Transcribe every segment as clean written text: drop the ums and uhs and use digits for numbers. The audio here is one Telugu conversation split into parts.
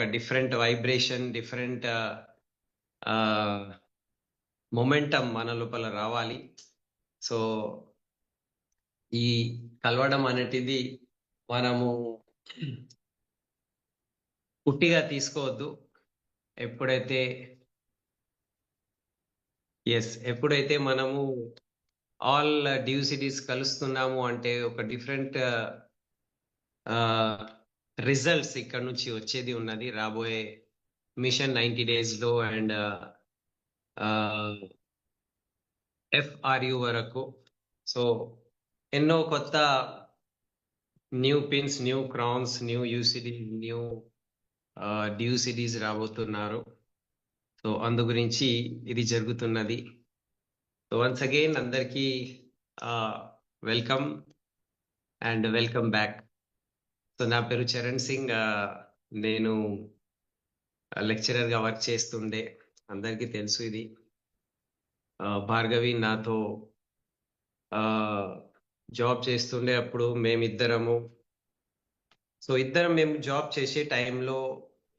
ఒక డిఫరెంట్ వైబ్రేషన్, డిఫరెంట్ మొమెంటం మన లోపల రావాలి. సో ఈ కలవడం అనేటిది మనము పుట్టిగా తీసుకోవద్దు. ఎప్పుడైతే మనము ఆల్ డ్యూసిటీస్ కలుస్తున్నాము అంటే ఒక డిఫరెంట్ రిజల్ట్స్ ఇక్కడ నుంచి వచ్చేది ఉన్నది రాబోయే మిషన్ 90 days లో అండ్ FRU వరకు. సో ఎన్నో కొత్త new pins, new crowns, new UCD, new డ్యూసిడీస్ రాబోతున్నారు. సో అందు గురించి ఇది జరుగుతున్నది. సో వన్స్ అగైన్ అందరికీ welcome and welcome back. So నా పేరు చరణ్ సింగ్. నేను లెక్చరర్గా వర్క్ చేస్తుండే, అందరికీ తెలుసు ఇది. భార్గవి నాతో జాబ్ చేస్తుండే అప్పుడు మేమిద్దరము. సో మేము జాబ్ చేసే టైంలో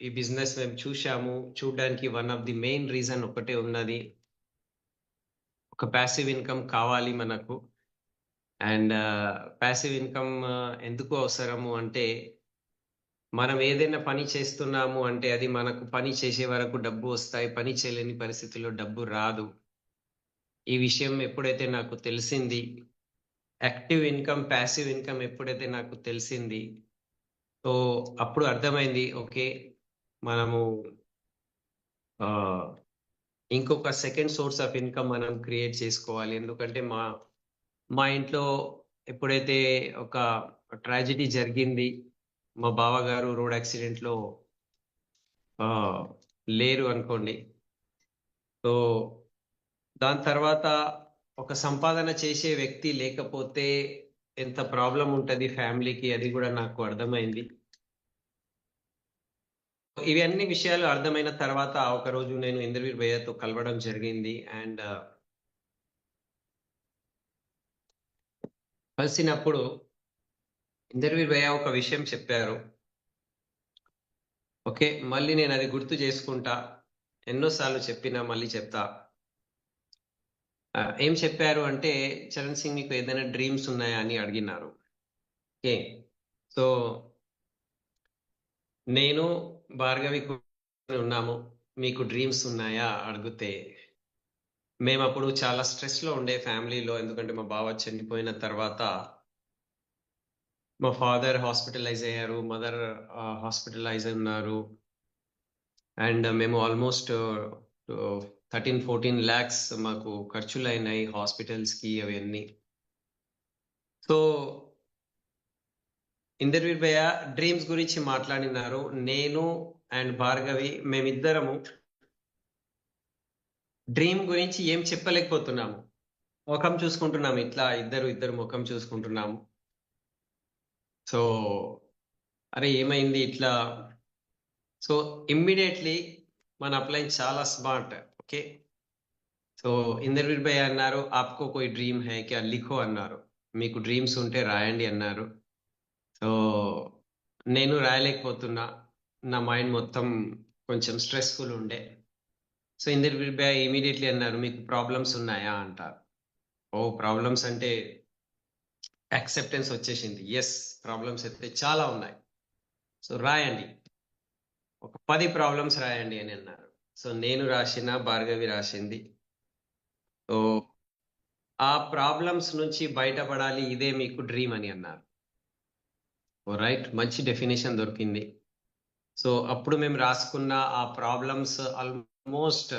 ఈ బిజినెస్ మేము చూడడానికి one of the main reason ఒకటే ఉన్నది, ఒక ప్యాసివ్ ఇన్కమ్ కావాలి మనకు. అండ్ ప్యాసివ్ ఇన్కమ్ ఎందుకు అవసరము అంటే, మనం ఏదైనా పని చేస్తున్నాము అంటే అది మనకు పని చేసే వరకు డబ్బు వస్తాయి, పని చేయలేని పరిస్థితుల్లో డబ్బు రాదు. ఈ విషయం ఎప్పుడైతే నాకు తెలిసింది, యాక్టివ్ ఇన్కమ్, ప్యాసివ్ ఇన్కమ్ ఎప్పుడైతే నాకు తెలిసింది, సో అప్పుడు అర్థమైంది, ఓకే మనము ఇంకొక సెకండ్ సోర్స్ ఆఫ్ ఇన్కమ్ మనం క్రియేట్ చేసుకోవాలి. ఎందుకంటే మా ఇంట్లో ఎప్పుడైతే ఒక ట్రాజెడీ జరిగింది, మా బావగారు రోడ్ యాక్సిడెంట్లో లేరు అనుకోండి. సో దాని తర్వాత ఒక సంపాదన చేసే వ్యక్తి లేకపోతే ఎంత ప్రాబ్లం ఉంటుంది ఫ్యామిలీకి, అది కూడా నాకు అర్థమైంది. ఇవన్నీ విషయాలు అర్థమైన తర్వాత ఒకరోజు నేను ఇంద్రవీర్ భయ్యతో కలవడం జరిగింది. అండ్ కలిసినప్పుడు ఇంద్రవీర్ భయ్య ఒక విషయం చెప్పారు. ఓకే, మళ్ళీ నేను అది గుర్తు చేసుకుంటా, ఎన్నోసార్లు చెప్పినా మళ్ళీ చెప్తా. ఏం చెప్పారు అంటే, చరణ్ సింగ్ మీకు ఏదైనా డ్రీమ్స్ ఉన్నాయా అని అడిగినారు. ఓకే, సో నేను భార్గవి ఉన్నాము, మీకు డ్రీమ్స్ ఉన్నాయా అడిగితే, మేము అప్పుడు చాలా స్ట్రెస్ లో ఉండే ఫ్యామిలీలో. ఎందుకంటే మా బావ చనిపోయిన తర్వాత మా ఫాదర్ హాస్పిటలైజ్ అయ్యారు, మదర్ హాస్పిటలైజ్ ఉన్నారు. అండ్ మేము ఆల్మోస్ట్ 13-14 lakhs మాకు ఖర్చులు అయినాయి హాస్పిటల్స్ కి అవన్నీ. సో ఇంద్రవీర్ భయ్య డ్రీమ్స్ గురించి మాట్లాడినారు. నేను అండ్ భార్గవి మేమిద్దరము డ్రీమ్ గురించి ఏం చెప్పలేకపోతున్నాము. ముఖం చూసుకుంటున్నాము, ఇట్లా ఇద్దరు ముఖం చూసుకుంటున్నాము. సో అరే ఏమైంది ఇట్లా. సో ఇమ్మీడియట్లీ మన అప్లైన్ చాలా స్మార్ట్. ఓకే, సో ఇంద్రవీర్ భయ్య అన్నారు, ఆప్కో కోయి డ్రీమ్ హై క్యా లిఖో అన్నారు, మీకు డ్రీమ్స్ ఉంటే రాయండి అన్నారు. సో నేను రాయలేకపోతున్నా, నా మైండ్ మొత్తం కొంచెం స్ట్రెస్ఫుల్ ఉండే. సో ఇంద్రవీర్ భయ్య ఇమీడియట్లీ అన్నారు, మీకు ప్రాబ్లమ్స్ ఉన్నాయా అంటారు. ఓ ప్రాబ్లమ్స్ అంటే యాక్సెప్టెన్స్ వచ్చేసింది. ఎస్, ప్రాబ్లమ్స్ అయితే చాలా ఉన్నాయి, సో రాయండి, ఒక 10 ప్రాబ్లమ్స్ రాయండి అని అన్నారు. సో నేను రాసిన, భార్గవి రాసింది. సో ఆ ప్రాబ్లమ్స్ నుంచి బయటపడాలి, ఇదే మీకు డ్రీమ్ అని అన్నారు. ఓ రైట్, మంచి డెఫినేషన్ దొరికింది. సో అప్పుడు మేము రాసుకున్న ఆ ప్రాబ్లమ్స్ ఆల్మోస్ట్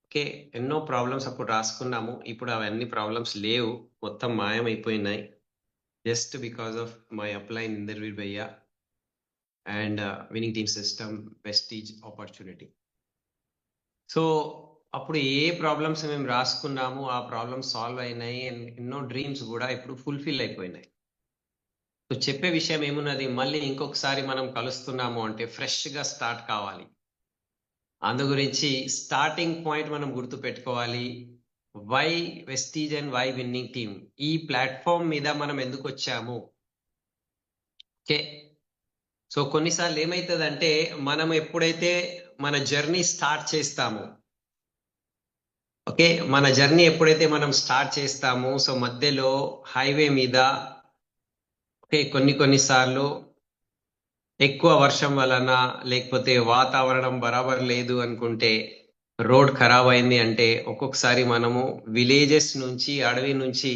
ఓకే, ఎన్నో ప్రాబ్లమ్స్ అప్పుడు రాసుకున్నాము. ఇప్పుడు అవన్నీ ప్రాబ్లమ్స్ లేవు, మొత్తం మాయమైపోయినాయి. Just because of my upline Indraveer భయ్య and winning team system, Vestige, opportunity. So అప్పుడు ఏ ప్రాబ్లమ్స్ మేము రాసుకున్నాము, ఆ ప్రాబ్లమ్స్ సాల్వ్ అయినాయి. ఎన్నో డ్రీమ్స్ కూడా ఇప్పుడు ఫుల్ఫిల్ అయిపోయినాయి. సో చెప్పే విషయం ఏమున్నది, మళ్ళీ ఇంకొకసారి మనం కలుస్తున్నాము అంటే ఫ్రెష్ గా స్టార్ట్ కావాలి. అందు గురించి స్టార్టింగ్ పాయింట్ మనం గుర్తు పెట్టుకోవాలి. Why Vestige and why winning team, ఈ ప్లాట్ఫామ్ మీద మనం ఎందుకు వచ్చాము. ఓకే, సో కొన్నిసార్లు ఏమవుతుందంటే మనం ఎప్పుడైతే మన జర్నీ స్టార్ట్ చేస్తామో, ఓకే, మన జర్నీ ఎప్పుడైతే మనం స్టార్ట్ చేస్తామో, సో మధ్యలో హైవే మీద, ఓకే, కొన్నిసార్లు ఎక్కువ వర్షం వలన, లేకపోతే వాతావరణం బరాబర్ లేదు అనుకుంటే, రోడ్ ఖరాబ్ అయింది అంటే ఒక్కొక్కసారి మనము విలేజెస్ నుంచి, అడవి నుంచి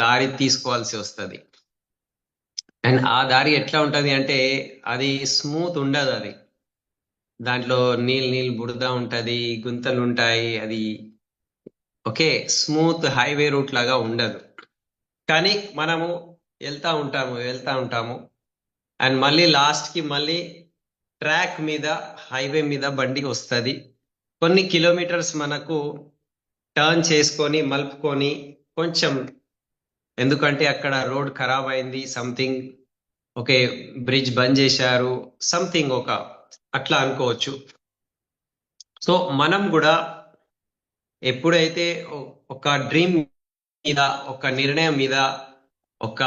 దారి తీసుకోవాల్సి వస్తుంది. అండ్ ఆ దారి ఎట్లా ఉంటది అంటే అది స్మూత్ ఉండదు. అది దాంట్లో నీళ్ళు బురద ఉంటది, గుంతలు ఉంటాయి. అది ఓకే, స్మూత్ హైవే రూట్ లాగా ఉండదు. కానీ మనము వెళ్తా ఉంటాము అండ్ మళ్ళీ లాస్ట్ కి మళ్ళీ ట్రాక్ మీద, హైవే మీద బండి వస్తుంది. కొన్ని కిలోమీటర్స్ మనకు టర్న్ చేసుకొని మలుపుకొని కొంచెం, ఎందుకంటే అక్కడ రోడ్ ఖరాబ్ అయింది సంథింగ్, ఓకే, బ్రిడ్జ్ బంద్ చేశారు సంథింగ్, అట్లా అనుకోవచ్చు. సో మనం కూడా ఎప్పుడైతే ఒక డ్రీమ్ మీద, ఒక నిర్ణయం మీద, ఒక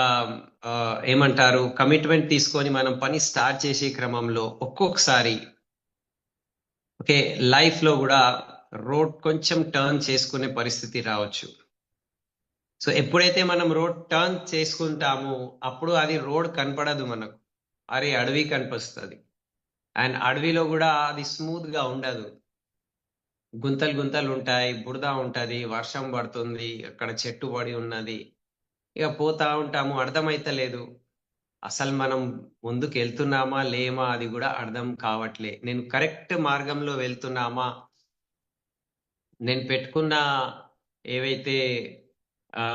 ఏమంటారు, కమిట్మెంట్ తీసుకొని మనం పని స్టార్ట్ చేసే క్రమంలో ఒక్కొక్కసారి, ఓకే, లైఫ్ లో కూడా రోడ్ కొంచెం టర్న్ చేసుకునే పరిస్థితి రావచ్చు. సో ఎప్పుడైతే మనం రోడ్ టర్న్ చేసుకుంటామో అప్పుడు అది రోడ్ కనపడదు మనకు, అరే అడవి కనిపిస్తుంది. అండ్ అడవిలో కూడా అది స్మూత్ గా ఉండదు, గుంతలు గుంతలు ఉంటాయి, బురద ఉంటది, వర్షం పడుతుంది, అక్కడ చెట్టు పడి ఉన్నది. ఇక పోతా ఉంటాము, అర్థమైతలేదు అసలు మనం ముందుకు వెళ్తున్నామా లేమా, అది కూడా అర్థం కావట్లే. నేను కరెక్ట్ మార్గంలో వెళ్తున్నామా, నేను పెట్టుకున్న ఏవైతే ఆ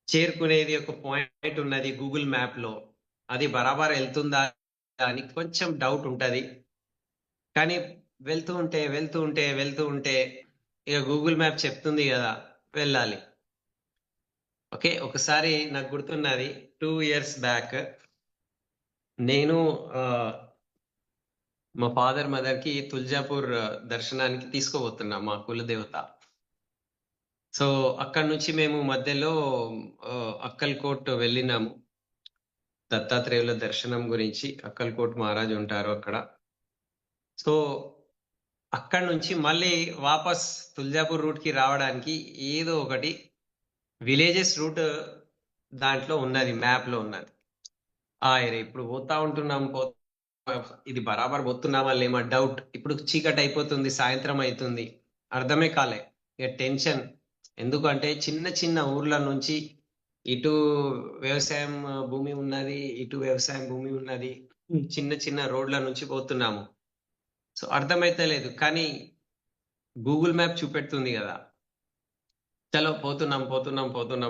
చేరుకునేది ఒక పాయింట్ ఉన్నది గూగుల్ మ్యాప్ లో, అది బరాబర్ వెళ్తుందా అని కొంచెం డౌట్ ఉంటది. కానీ వెళ్తూ ఉంటే ఇక గూగుల్ మ్యాప్ చెప్తుంది కదా వెళ్ళాలి. ఓకే, ఒకసారి నాకు గుర్తున్నది 2 years బ్యాక్ నేను మా ఫాదర్ మదర్ కి తుల్జాపూర్ దర్శనానికి తీసుకోబోతున్నా, మా కులదేవత. సో అక్కడ నుంచి మేము మధ్యలో అక్కల్కోట్ వెళ్ళినాము, దత్తాత్రేయుల దర్శనం గురించి. అక్కల్కోట్ మహారాజ్ ఉంటారు అక్కడ. సో అక్కడ నుంచి మళ్ళీ వాపస్ తుల్జాపూర్ రూట్ కి రావడానికి ఏదో ఒకటి విలేజెస్ రూట్ దాంట్లో ఉన్నది, మ్యాప్ లో ఉన్నది. ఇప్పుడు పోతా ఉంటున్నాం, ఇది బరాబర్ పోతున్నామా లేమా డౌట్. ఇప్పుడు చీకటి అయిపోతుంది, సాయంత్రం అవుతుంది, అర్థమే కాలే. ఇక టెన్షన్, ఎందుకంటే చిన్న చిన్న ఊర్ల నుంచి ఇటు వ్యవసాయం భూమి ఉన్నది, ఇటు వ్యవసాయం భూమి ఉన్నది, చిన్న చిన్న రోడ్ల నుంచి పోతున్నాము. సో అర్థమైతే లేదు, కానీ గూగుల్ మ్యాప్ చూపెడుతుంది కదా. చలో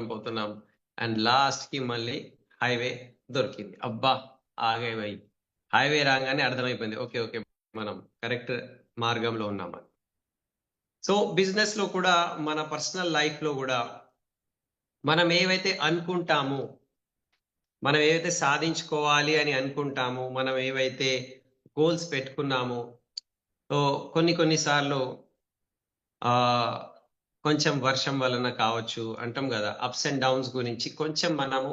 పోతున్నాం అండ్ లాస్ట్ కి మళ్ళీ హైవే దొరికింది. అబ్బా, ఆగే పోయి హైవే రాగానే అర్థమైపోయింది, ఓకే ఓకే మనం కరెక్ట్ మార్గంలో ఉన్నామని. సో బిజినెస్ లో కూడా, మన పర్సనల్ లైఫ్ లో కూడా మనం ఏవైతే అనుకుంటామో, మనం ఏవైతే సాధించుకోవాలి అని అనుకుంటామో, మనం ఏవైతే గోల్స్ పెట్టుకున్నామో, సో కొన్నిసార్లు ఆ కొంచెం వర్షం వలన కావచ్చు, అంటాం కదా, అప్స్ అండ్ డౌన్స్ గురించి కొంచెం మనము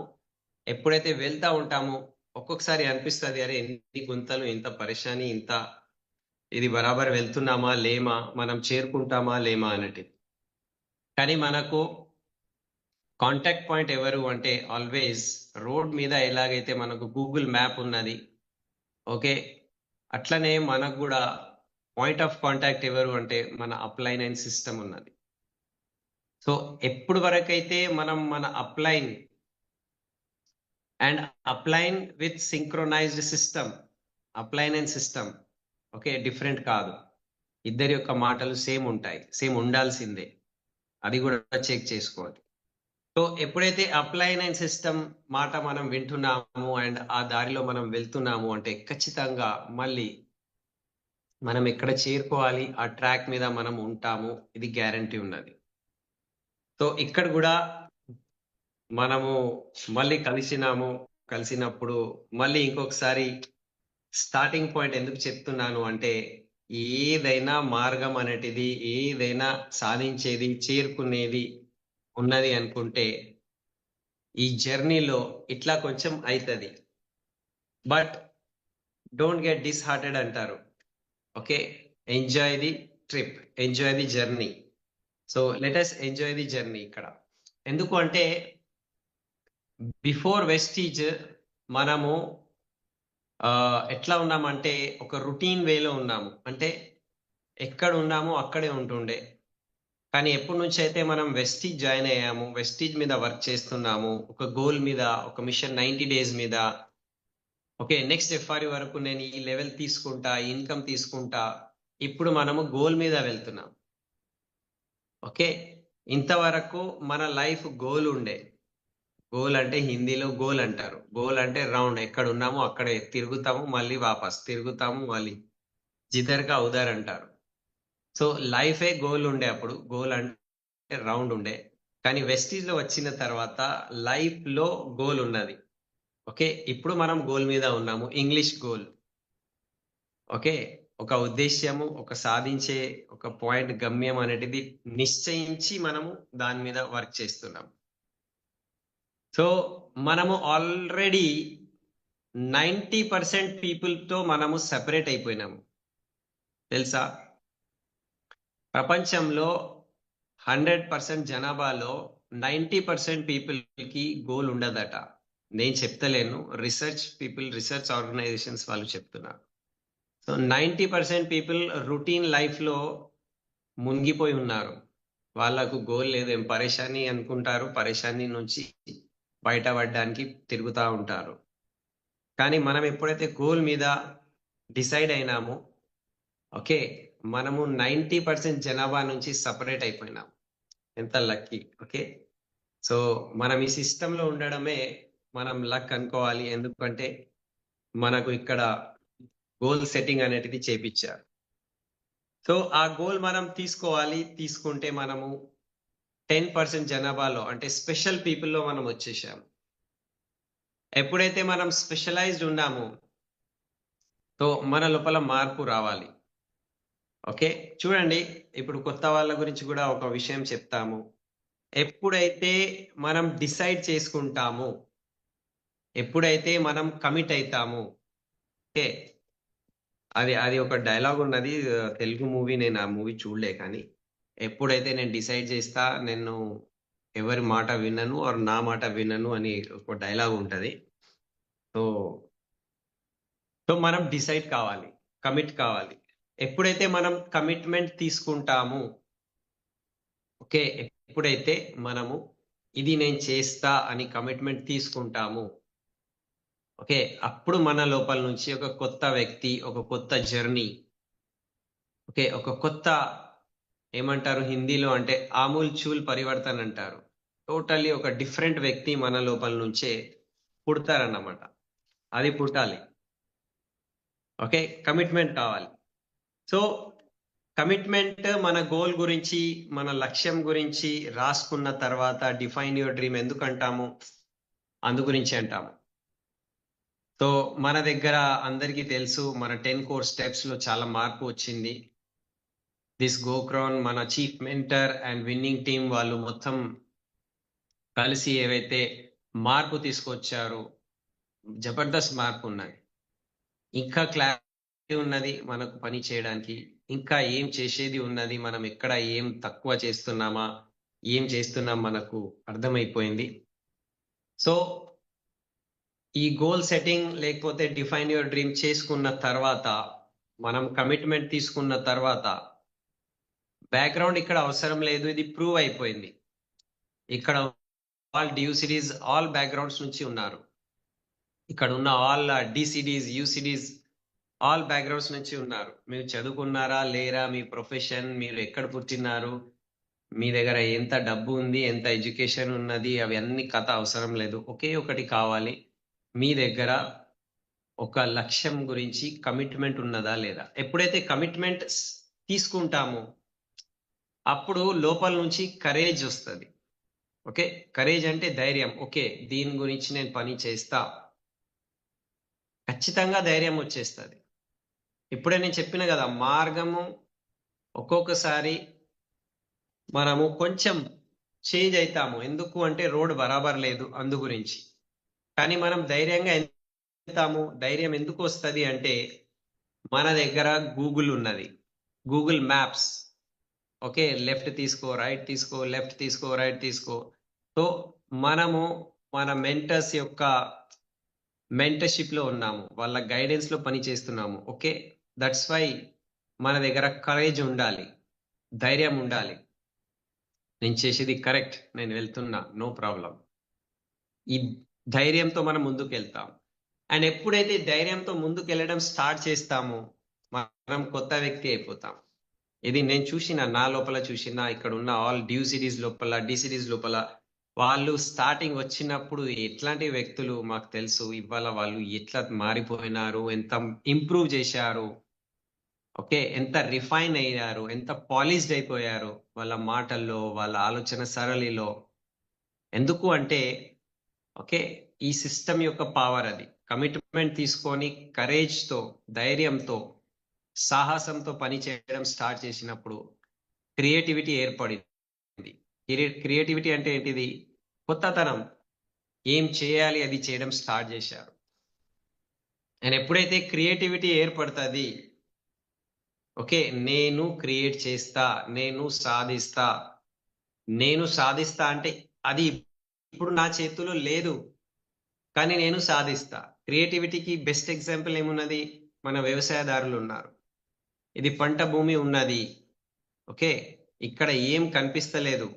ఎప్పుడైతే వెళ్తా ఉంటామో ఒక్కొక్కసారి అనిపిస్తుంది, అరే ఎన్ని గుంతలు, ఇంత పరేషాని, ఇది బరాబర్ వెళ్తున్నామా లేమా, మనం చేరుకుంటామా లేమా అన్నట్టు. కానీ మనకు కాంటాక్ట్ పాయింట్ ఎవరు అంటే ఆల్వేస్ రోడ్ మీద ఎలాగైతే మనకు గూగుల్ మ్యాప్ ఉన్నది, ఓకే, అట్లనే మనకు కూడా పాయింట్ ఆఫ్ కాంటాక్ట్ ఎవరు అంటే మన అప్లైన్ అండ్ సిస్టమ్ ఉన్నది. సో ఎప్పుడు వరకైతే మనం మన upline with synchronized system, upline and system, okay, different కాదు, ఇద్దరి యొక్క మాటలు సేమ్ ఉంటాయి, సేమ్ ఉండాల్సిందే, అది కూడా చెక్ చేసుకోవాలి. సో ఎప్పుడైతే అప్లైన్ అండ్ సిస్టమ్ మాట మనం వింటున్నాము అండ్ ఆ దారిలో మనం వెళ్తున్నాము అంటే ఖచ్చితంగా మళ్ళీ మనం ఎక్కడ చేరుకోవాలి, ఆ ట్రాక్ మీద మనం ఉంటాము, ఇది గ్యారంటీ ఉన్నది. సో ఇక్కడ కూడా మనము మళ్ళీ కలిసినప్పుడు మళ్ళీ ఇంకొకసారి స్టార్టింగ్ పాయింట్ ఎందుకు చెప్తున్నాను అంటే, ఏదైనా మార్గం అనేటిది, ఏదైనా సాధించేది, చేరుకునేది ఉన్నది అనుకుంటే ఈ జర్నీలో ఇట్లా కొంచెం అవుతుంది. బట్ డోంట్ గెట్ డిస్హార్టెడ్ అంటారు. Okay, enjoy the trip, enjoy the journey. So let us enjoy the journey ఇక్కడ. ఎందుకు అంటే బిఫోర్ వెస్టీజ్ మనము ఎట్లా ఉన్నామంటే ఒక రొటీన్ వేలో ఉన్నాము. అంటే ఎక్కడ ఉన్నామో అక్కడే ఉంటుండే. కానీ ఎప్పటి నుంచి అయితే మనం వెస్టీజ్ జాయిన్ అయ్యాము, వెస్టీజ్ మీద వర్క్ చేస్తున్నాము, ఒక గోల్ మీద, ఒక మిషన్ 90 డేస్ మీద, ఓకే నెక్స్ట్ ఎఫ్ఆర్ఈ వరకు నేను ఈ లెవెల్ తీసుకుంటా, ఇన్కమ్ తీసుకుంటా, ఇప్పుడు మనము గోల్ మీద వెళ్తున్నాం. ఓకే, ఇంతవరకు మన లైఫ్ గోల్ ఉండే. గోల్ అంటే హిందీలో గోల్ అంటారు. గోల్ అంటే రౌండ్, ఎక్కడ ఉన్నామో అక్కడే తిరుగుతాము, మళ్ళీ వాపస్ తిరుగుతాము, మళ్ళీ జిదర్ కా ఉదర్ అంటారు. సో లైఫే గోల్ ఉండే అప్పుడు. గోల్ అంటే రౌండ్ ఉండే. కానీ వెస్టీజ్ లో వచ్చిన తర్వాత లైఫ్ లో గోల్ ఉన్నది. ఓకే, ఇప్పుడు మనం గోల్ మీద ఉన్నాము, ఇంగ్లీష్ గోల్. ఓకే, ఒక ఉద్దేశ్యము, ఒక సాధించే ఒక పాయింట్, గమ్యం అనేది నిశ్చయించి మనము దాని మీద వర్క్ చేస్తున్నాం. సో మనము ఆల్రెడీ 90% పీపుల్ తో మనము సెపరేట్ అయిపోయినాము తెలుసా. ప్రపంచంలో 100% జనాభాలో 90% పీపుల్ కి గోల్ ఉండదట. నేను చెప్తలేను, రీసెర్చ్ ఆర్గనైజేషన్స్ వాళ్ళు చెప్తున్నారు. సో 90% పీపుల్ రొటీన్ లైఫ్ లో మునిగిపోయి ఉన్నారు. వాళ్ళకు గోల్ లేదు, ఏం పరేషాని అనుకుంటారు, పరేషాని నుంచి బయటపడడానికి తిరుగుతూ ఉంటారు. కానీ మనం ఎప్పుడైతే గోల్ మీద డిసైడ్ అయినామో, ఓకే, మనము 90% జనాభా నుంచి సపరేట్ అయిపోయినాం. ఎంత లక్కీ. ఓకే, సో మనం ఈ సిస్టంలో ఉండడమే మనం లక్ అనుకోవాలి. ఎందుకంటే మనకు ఇక్కడ గోల్ సెట్టింగ్ అనేది చేపించారు. సో ఆ గోల్ మనం తీసుకోవాలి. తీసుకుంటే మనము 10% జనాభాలో అంటే స్పెషల్ పీపుల్లో మనం వచ్చేసాము. ఎప్పుడైతే మనం స్పెషలైజ్డ్ ఉన్నామో, సో మన లోపల మార్పు రావాలి. ఓకే, చూడండి, ఇప్పుడు కొత్త వాళ్ళ గురించి కూడా ఒక విషయం చెప్తాము. ఎప్పుడైతే మనం డిసైడ్ చేసుకుంటాము, ఎప్పుడైతే మనం కమిట్ అవుతాము, ఓకే, అది ఒక డైలాగ్ ఉన్నది, తెలుగు మూవీ, నేను ఆ మూవీ చూడలే. కానీ ఎప్పుడైతే నేను డిసైడ్ చేస్తా, నేను ఎవరి మాట వినను ఆర్ నా మాట వినను అని ఒక డైలాగ్ ఉంటది. సో సో మనం డిసైడ్ కావాలి, కమిట్ కావాలి. ఎప్పుడైతే మనం కమిట్మెంట్ తీసుకుంటాము, ఓకే, ఎప్పుడైతే మనము ఇది నేను చేస్తా అని కమిట్మెంట్ తీసుకుంటాము, ఓకే, అప్పుడు మన లోపల నుంచి ఒక కొత్త వ్యక్తి, ఒక కొత్త జర్నీ, ఓకే, ఒక కొత్త, ఏమంటారు హిందీలో అంటే ఆమూల్ చూల్ పరివర్తన్ అంటారు. టోటల్లీ ఒక డిఫరెంట్ వ్యక్తి మన లోపల నుంచే పుడతారన్నమాట. అది పుట్టాలి. ఓకే, కమిట్మెంట్ కావాలి. సో కమిట్మెంట్ మన గోల్ గురించి, మన లక్ష్యం గురించి రాసుకున్న తర్వాత డిఫైన్ యువర్ డ్రీమ్ ఎందుకు అంటాము, అందు గురించి అంటాము. సో మన దగ్గర అందరికీ తెలుసు, మన 10 కోర్ స్టెప్స్ లో చాలా మార్పు వచ్చింది. దిస్ గోక్రాన్, మన chief mentor and winning team వాళ్ళు మొత్తం కలిసి ఏవైతే మార్పు తీసుకొచ్చారో, జబర్దస్త్ మార్పు ఉన్నది. ఇంకా క్లారిటీ ఉన్నది మనకు పని చేయడానికి. ఇంకా ఏం చేసేది ఉన్నది, మనం ఎక్కడ ఏం తక్కువ చేస్తున్నామా, ఏం చేస్తున్నాం మనకు అర్థమైపోయింది. సో ఈ గోల్ సెట్టింగ్ లేకపోతే డిఫైన్ యువర్ డ్రీమ్ చేసుకున్న తర్వాత, మనం కమిట్మెంట్ తీసుకున్న తర్వాత, బ్యాక్గ్రౌండ్ ఇక్కడ అవసరం లేదు, ఇది ప్రూవ్ అయిపోయింది. ఇక్కడ ఆల్ డ్యూసిడీస్, ఆల్ బ్యాక్గ్రౌండ్స్ నుంచి ఉన్నారు. ఇక్కడ ఉన్న ఆల్ డిసిడీస్, యూసిడీస్, ఆల్ బ్యాక్గ్రౌండ్స్ నుంచి ఉన్నారు. మీరు చదువుకున్నారా లేరా, మీ ప్రొఫెషన్, మీరు ఎక్కడ పుట్టినారు, మీ దగ్గర ఎంత డబ్బు ఉంది, ఎంత ఎడ్యుకేషన్ ఉన్నది, అవి అన్ని కథ అవసరం లేదు. ఒకే ఒకటి కావాలి, మీ దగ్గర ఒక లక్ష్యం గురించి కమిట్మెంట్ ఉన్నదా లేదా. ఎప్పుడైతే కమిట్మెంట్ తీసుకుంటామో, అప్పుడు లోపల నుంచి కరేజ్ వస్తుంది. ఓకే, కరేజ్ అంటే ధైర్యం. ఓకే, దీని గురించి నేను పని చేస్తా, ఖచ్చితంగా ధైర్యం వచ్చేస్తుంది. ఇప్పుడే నేను చెప్పిన కదా, మార్గము ఒక్కొక్కసారి మనము కొంచెం చేంజ్ అవుతాము. ఎందుకు అంటే రోడ్ బరాబర్ లేదు, అందు గురించి. కానీ మనం ధైర్యంగా వెళ్తాము? ధైర్యం ఎందుకు వస్తది అంటే, మన దగ్గర గూగుల్ ఉన్నది. Google maps. ఓకే. లెఫ్ట్ తీసుకో, రైట్ తీసుకో, లెఫ్ట్ తీసుకో, రైట్ తీసుకో. సో, మనము మన మెంటర్స్ యొక్క మెంటర్‌షిప్‌లో ఉన్నాము. వాళ్ళ గైడెన్స్‌లో పని చేస్తున్నాము. ఓకే. దట్స్ వై మన దగ్గర కరేజ్ ఉండాలి. ధైర్యం ఉండాలి. నేను చేసేది కరెక్ట్. నేను వెళ్తున్నా. No problem. ఈ ధైర్యంతో మనం ముందుకెళ్తాం. అండ్ ఎప్పుడైతే ధైర్యంతో ముందుకెళ్ళడం స్టార్ట్ చేస్తామో, మనం కొత్త వ్యక్తి అయిపోతాం. ఇది నేను చూసిన, నా లోపల చూసిన, ఇక్కడున్న ఆల్ డ్యూ సిరీస్ లోపల, డి సిరీస్ లోపల వాళ్ళు స్టార్టింగ్ వచ్చినప్పుడు ఎట్లాంటి వ్యక్తులు మాకు తెలుసు. ఇవాళ వాళ్ళు ఎట్లా మారిపోయినారు, ఎంత ఇంప్రూవ్ చేశారు. ఓకే. ఎంత రిఫైన్ అయ్యారు, ఎంత పాలిష్డ్ అయిపోయారు వాళ్ళ మాటల్లో, వాళ్ళ ఆలోచన సరళిలో. ఎందుకు అంటే ఓకే. ఈ సిస్టమ్ యొక్క పవర్ అది. కమిట్మెంట్ తీసుకొని కరేజ్‌తో, ధైర్యంతో, సాహసంతో పని చేయడం స్టార్ట్ చేసినప్పుడు క్రియేటివిటీ ఏర్పడింది. క్రియేటివిటీ అంటే ఏంటిది? కొత్తతనం. ఏం చేయాలి అది చేయడం స్టార్ట్ చేశారు. అండ్ ఎప్పుడైతే క్రియేటివిటీ ఏర్పడతది, ఓకే. నేను క్రియేట్ చేస్తా, నేను సాధిస్తా. నేను సాధిస్తా అంటే అది ఇప్పుడు నా చేతుల్లో లేదు. కానీ నేను సాధిస్తా. క్రియేటివిటీకి బెస్ట్ ఎగ్జాంపుల్ ఏమున్నది? మన వ్యవసాయదారులున్నారు. ఇది పంట భూమి ఉన్నది. ఓకే. ఇక్కడ ఏం కనిపిస్తలేదు.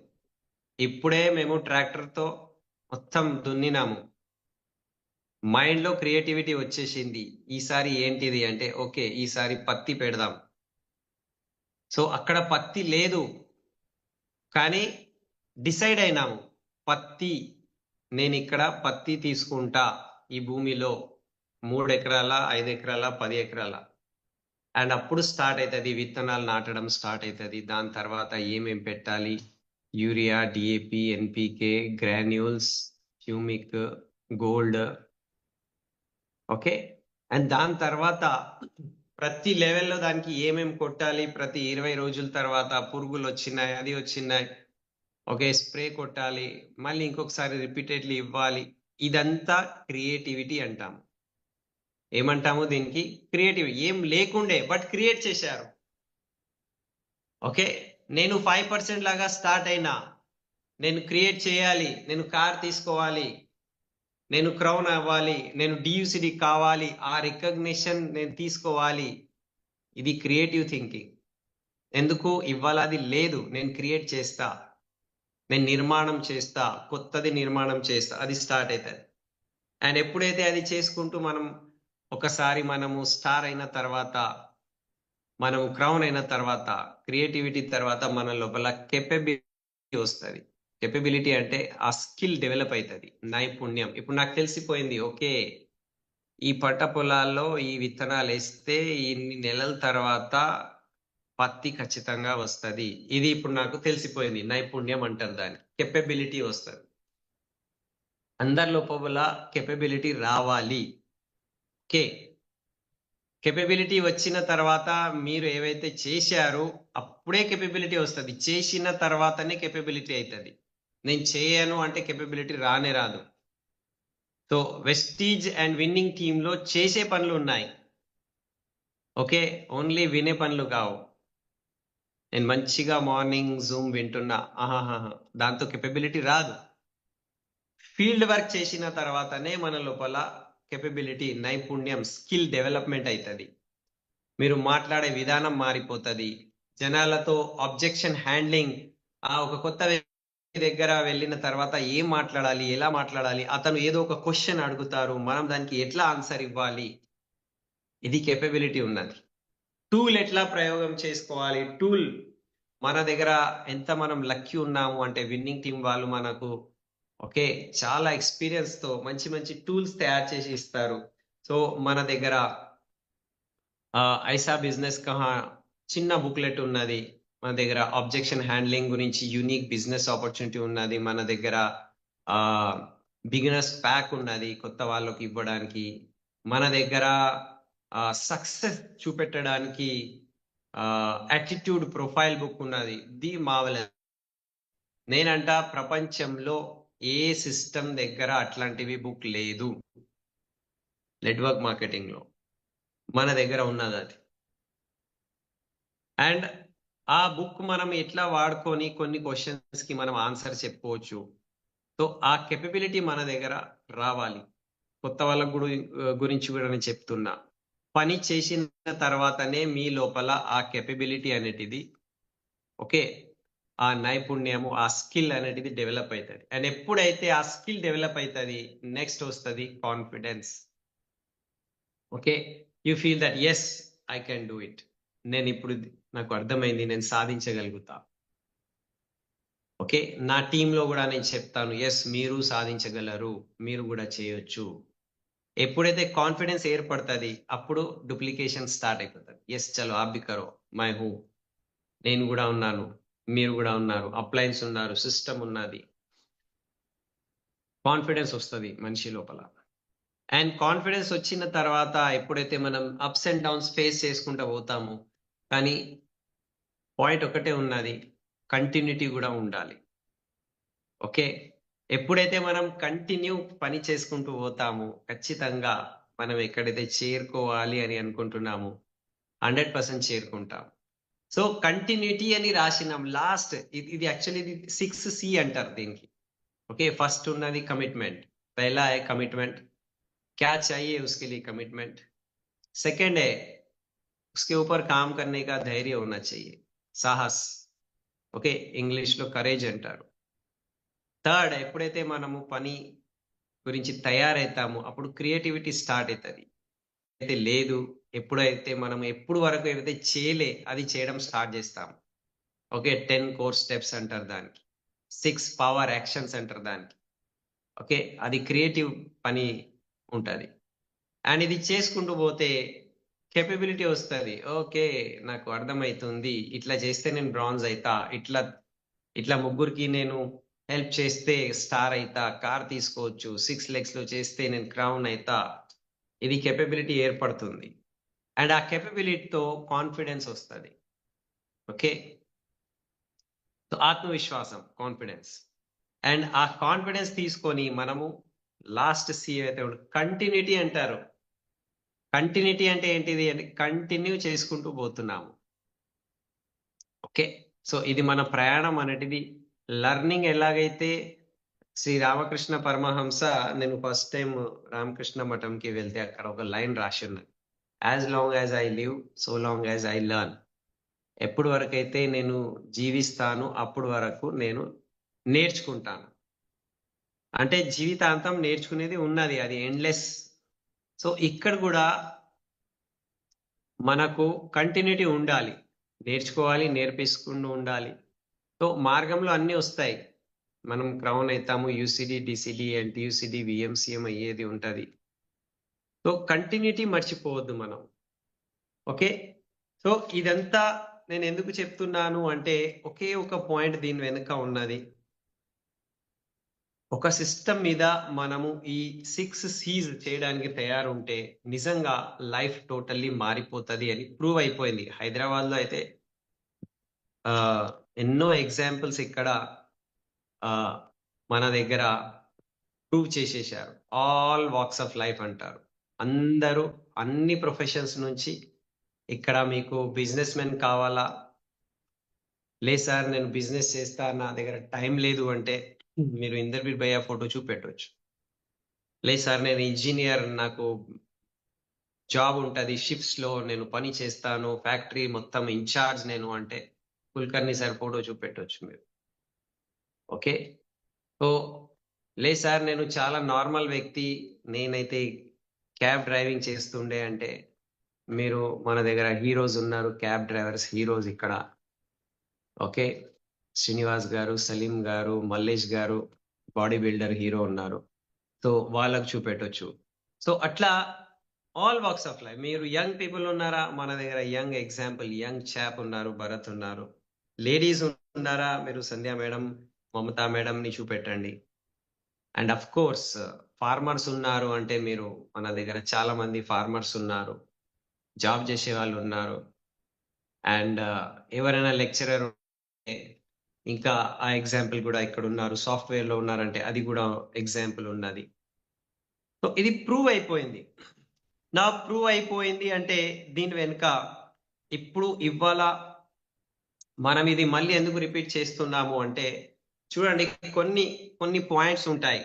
ఇప్పుడే మేము ట్రాక్టర్‌తో మొత్తం దున్నినాము. మైండ్‌లో క్రియేటివిటీ వచ్చేసింది. ఈసారి ఏంటిది అంటే, ఓకే. ఈసారి పత్తి పెడదాం. సో, అక్కడ పత్తి లేదు. కానీ డిసైడ్ అయినాము. పత్తి నేనిక్కడ పత్తి తీసుకుంటా ఈ భూమిలో 3 ఎకరాల, 5 ఎకరాల, 10 ఎకరాల. అండ్ అప్పుడు స్టార్ట్ అయితది. విత్తనాలు నాటడం స్టార్ట్ అయితది. దాని తర్వాత ఏమేం పెట్టాలి? Urea, DAP, NPK, granules, humic, gold. Okay. And దాని తర్వాత ప్రతి లెవెల్‌లో దానికి ఏమేం కొట్టాలి? ప్రతి 20 రోజుల తర్వాత పురుగులొచ్చినాయి, అది వచ్చినాయి. ఓకే. స్ప్రే కొట్టాలి. మళ్ళీ ఇంకొకసారి రిపీటెడ్‌లీ ఇవ్వాలి. ఇదంతా క్రియేటివిటీ అంటాం. ఏమంటాము దీనికి? ఏం లేకుండే బట్ క్రియేట్ చేశారు. ఓకే. నేను 5% లాగా స్టార్ట్ అయినా. నేను క్రియేట్ చేయాలి. నేను కార్ తీసుకోవాలి. నేను క్రౌన్ అవ్వాలి. నేను డీయూసీడీ కావాలి. ఆ రికగ్నిషన్ నేను తీసుకోవాలి. ఇది క్రియేటివ్ థింకింగ్. ఎందుకు? ఇవాళ అది లేదు. నేను క్రియేట్ చేస్తా. నేను నిర్మాణం చేస్తా. కొత్తది నిర్మాణం చేస్తా. అది స్టార్ట్ అయితది. అండ్ ఎప్పుడైతే అది చేసుకుంటూ ఒకసారి మనము స్టార్ అయిన తర్వాత, మనం క్రౌన్ అయిన తర్వాత, క్రియేటివిటీ తర్వాత మన లోపల కేపబిలిటీ వస్తది. కేపబిలిటీ అంటే ఆ స్కిల్ డెవలప్ అయితది. నైపుణ్యం. ఇప్పుడు నాకు తెలిసిపోయింది. ఓకే. ఈ పంట పొలాల్లో ఈ విత్తనాలేస్తే ఇన్ని నెలల తర్వాత పత్తి ఖచ్చితంగా వస్తది. ఇది ఇప్పుడు నాకు తెలిసిపోయింది. నైపుణ్యం అంటారు దాన్ని. కేపబిలిటీ వస్తది. అందరి లోపల కేపబిలిటీ రావాలి. ఓకే. కేపబిలిటీ వచ్చిన తర్వాత మీరు ఏవైతే చేశారో అప్పుడే కేపబిలిటీ వస్తది. చేసిన తర్వాతనే కేపబిలిటీ అయితది. నేను చేయను అంటే కేపబిలిటీ రానే రాదు. సో, వెస్టీజ్ అండ్ విన్నింగ్ టీమ్‌లో చేసే పనులున్నాయి. ఓకే. ఓన్లీ వినే పనులు కావు. నేను మంచిగా మార్నింగ్ జూమ్ వింటున్నా. ఆహాహాహా! దాంతో కేపబిలిటీ రాదు. ఫీల్డ్ వర్క్ చేసిన తర్వాతనే మన లోపల కేపబిలిటీ, నైపుణ్యం, స్కిల్ డెవలప్‌మెంట్ అయితది. మీరు మాట్లాడే విధానం మారిపోతది. జనాలతో అబ్జెక్షన్ హ్యాండ్లింగ్ ఒక కొత్త వ్యక్తి దగ్గర వెళ్ళిన తర్వాత ఏం మాట్లాడాలి? ఎలా మాట్లాడాలి? అతను ఏదో ఒక క్వెషన్ అడుగుతారు. మనం దానికి ఎట్లా ఆన్సర్ ఇవ్వాలి? ఇది కేపబిలిటీ ఉన్నది. టూల్ ఎట్లా ప్రయోగం చేసుకోవాలి? మన దగ్గర ఎంత మనం లక్కీ ఉన్నాము అంటే విన్నింగ్ టీమ్ వాళ్ళు మనకు ఓకే. చాలా ఎక్స్‌పీరియన్స్‌తో మంచి మంచి టూల్స్ తయారు చేసి ఇస్తారు. సో, మన దగ్గర ఐసా బిజినెస్ కహా చిన్న బుక్లెట్ ఉన్నది. మన దగ్గర అబ్జెక్షన్ హ్యాండ్లింగ్ గురించి యూనిక్ బిజినెస్ ఆపర్చునిటీ ఉన్నది. మన దగ్గర ఆహ్, బిగినర్స్ ప్యాక్ ఉన్నది. కొత్త వాళ్ళకి ఇవ్వడానికి. మన దగ్గర సక్సెస్ చూపెట్టడానికి యాటిట్యూడ్ ప్రొఫైల్ బుక్ ఉన్నది. The marvellous. నేనంట ప్రపంచంలో ఏ సిస్టమ్ దగ్గర అట్లాంటివి బుక్ లేదు. నెట్వర్క్ మార్కెటింగ్లో మన దగ్గర ఉన్నది అది. అండ్ ఆ బుక్ మనం ఎట్లా వాడుకొని కొన్ని క్వశ్చన్స్కి మనం ఆన్సర్ చెప్పుకోవచ్చు. సో ఆ కెపబిలిటీ మన దగ్గర రావాలి. కొత్త వాళ్ళకు గురించి కూడా నేను చెప్తున్నా. పని చేసిన తర్వాతనే మీ లోపల ఆ కెపబిలిటీ అనేటిది ఓకే. ఆ నైపుణ్యము, ఆ స్కిల్ అనేటిది డెవలప్ అయితది. అండ్ ఎప్పుడైతే ఆ స్కిల్ డెవలప్ అయితది, నెక్స్ట్ వస్తది confidence. Okay. You feel that yes I can do it. నేనిప్పుడు నాకు అర్థమైంది. నేను సాధించగలుగుతా. ఓకే. నా టీమ్‌లో గూడా నేను చెప్తాను. యెస్ మీరు సాధించగలరు. మీరు గూడా చేయొచ్చు. ఎప్పుడైతే కాన్ఫిడెన్స్ ఏర్పడతది, అప్పుడు డూప్లికేషన్ స్టార్ట్ అయిపోతది. యెస్ చలో ఆప్ భీ కరో. My who. నేను గూడా ఉన్నాను. మీరు గూడా ఉన్నారు. అప్లయన్స్ ఉన్నారు. సిస్టమ్ ఉన్నది. కాన్ఫిడెన్స్ వస్తది మనిషి లోపల. అండ్ కాన్ఫిడెన్స్ వచ్చిన తర్వాత ఎప్పుడైతే మనం అప్స్ అండ్ డౌన్స్ ఫేస్ చేసుకుంటా పోతామో, కానీ పాయింట్ ఒకటే ఉన్నది. కంటిన్యూటీ గూడా ఉండాలి. ఓకే. ఎప్పుడైతే మనం కంటిన్యూ పని చేసుకుంటూ పోతామో, ఖచ్చితంగా మనం ఎక్కడైతే చేరుకోవాలి అని అనుకుంటున్నామో, 100% చేరుకుంటాం. సో, కంటిన్యూటీ అని రాసినాం. లాస్ట్ ఇది యాక్చువల్లీ ఇది 6 సి అంటారు దీనికి. ओके फर्स्ट ఉన్నది कमिटमेंट पहला है कमिटमेंट क्या चाहिए उसके लिए कमिटमेंट सेकंड है उसके ऊपर काम करने का धैर्य होना चाहिए साहस ఓకే ఇంగ్లీష్ లో కరేజ్ అంటారు థర్డ్ ఎప్పుడైతే మనము పని గురించి తయారైతామో అప్పుడు క్రియేటివిటీ స్టార్ట్ అవుతుంది అయితే లేదు ఎప్పుడైతే మనం ఎప్పుడు వరకు ఏదైతే చేయలే అది చేయడం స్టార్ట్ చేస్తాం ఓకే 10 కోర్ స్టెప్స్ అంటారు దానికి 6 పవర్ యాక్షన్స్ అంటారు దానికి ఓకే అది క్రియేటివ్ పని ఉంటది అండ్ ఇది చేసుకుంటూ పోతే కేపబిలిటీ వస్తది ఓకే నాకు అర్థమైతుంది ఇట్లా చేస్తే నేను బ్రాంజ్ అయితా ఇట్లా ఇట్లా ముగ్గురికి నేను హెల్ప్ చేస్తే స్టార్ అయితా కార్ తీసుకోవచ్చు 6 లెగ్స్ లో చేస్తే నేను క్రౌన్ అయితా ఇది కేపబిలిటీ ఏర్పడుతుంది అండ్ ఆ కేపబిలిటీతో కాన్ఫిడెన్స్ వస్తది ఓకే సో ఆత్మవిశ్వాసం కాన్ఫిడెన్స్ అండ్ ఆ కాన్ఫిడెన్స్ తీసుకొని మనము లాస్ట్ సి అయితే కంటిన్యూటీ అంటారు కంటిన్యూటీ అంటే ఏంటిది అంటే కంటిన్యూ చేసుకుంటూ పోతున్నాము ఓకే సో ఇది మన ప్రయాణం అనేటిది లర్నింగ్ ఎలాగైతే శ్రీ రామకృష్ణ పరమహంస నేను ఫస్ట్ టైం రామకృష్ణ మఠంకి వెళ్తే అక్కడ ఒక లైన్ రాసి ఉన్నది as long as I live so long as I learn ఎప్పుడు వరకైతే నేను జీవిస్తాను అప్పుడు వరకు నేను నేర్చుకుంటాను అంటే జీవితాంతం నేర్చుకునేది ఉన్నది అది ఎండ్లెస్ సో ఇక్కడ కూడా మనకు కంటిన్యూటీ ఉండాలి నేర్చుకోవాలి నేర్పించుకుంటూ ఉండాలి సో మార్గంలో అన్ని వస్తాయి మనం క్రౌన్ అవుతాము యూసిడి డిసిడి ఎన్టీయూసిడి విఎంసిఎం అయ్యేది ఉంటది సో కంటిన్యూటీ మర్చిపోవద్దు మనం ఓకే సో ఇదంతా నేను ఎందుకు చెప్తున్నాను అంటే ఒకే ఒక పాయింట్ దీని వెనుక ఉన్నది ఒక సిస్టమ్ మీద మనము ఈ 6 సీజ్ చేయడానికి తయారుంటే నిజంగా లైఫ్ టోటల్లీ మారిపోతుంది అని ప్రూవ్ అయిపోయింది హైదరాబాద్ లో అయితే ఎన్నో ఎగ్జాంపుల్స్ ఇక్కడ మన దగ్గర ప్రూవ్ చేసేసారు ఆల్ వాక్స్ ఆఫ్ లైఫ్ అంటారు అందరూ అన్ని ప్రొఫెషన్స్ నుంచి ఇక్కడ మీకు బిజినెస్ మెన్ కావాలా లేదు సార్ నేను బిజినెస్ చేస్తా నా దగ్గర టైం లేదు అంటే మీరు ఇందర్బీర్ భయ్య ఫోటో చూపెట్టవచ్చు లేదు సార్ నేను ఇంజనీర్ నాకు జాబ్ ఉంటుంది షిఫ్ట్స్ లో నేను పని చేస్తాను ఫ్యాక్టరీ మొత్తం ఇన్ఛార్జ్ నేను అంటే కుల్కర్ని సార్ ఫోటో చూపెట్టవచ్చు మీరు ఓకే సో లేదు సార్ నేను చాలా నార్మల్ వ్యక్తి నేనైతే క్యాబ్ డ్రైవింగ్ చేస్తుండే అంటే మీరు మన దగ్గర హీరోస్ ఉన్నారు క్యాబ్ డ్రైవర్స్ హీరోస్ ఇక్కడ ఓకే శ్రీనివాస్ గారు సలీం గారు మల్లేష్ గారు బాడీ బిల్డర్ హీరో ఉన్నారు సో వాళ్ళకు చూపెట్టొచ్చు సో అట్లా ఆల్ వాక్స్ ఆఫ్ లైఫ్ మీరు యంగ్ పీపుల్ ఉన్నారా మన దగ్గర యంగ్ ఎగ్జాంపుల్ యంగ్ చాప్ ఉన్నారు భరత్ ఉన్నారు లేడీస్ ఉన్నారా మీరు సంధ్య మేడం మమతా మేడం ని చూపెట్టండి అండ్ అఫ్ కోర్స్ ఫార్మర్స్ ఉన్నారు అంటే మీరు మన దగ్గర చాలా మంది ఫార్మర్స్ ఉన్నారు జాబ్ చేసే వాళ్ళు ఉన్నారు అండ్ ఎవరైనా లెక్చరర్ ఇంకా ఆ ఎగ్జాంపుల్ కూడా ఇక్కడ ఉన్నారు సాఫ్ట్వేర్ లో ఉన్నారంటే అది కూడా ఎగ్జాంపుల్ ఉన్నది సో ఇది ప్రూవ్ అయిపోయింది నా ప్రూవ్ అయిపోయింది అంటే దీని వెనుక ఇప్పుడు ఇవాళ మనం ఇది మళ్ళీ ఎందుకు రిపీట్ చేస్తున్నాము అంటే చూడండి, కొన్ని కొన్ని పాయింట్స్ ఉంటాయి.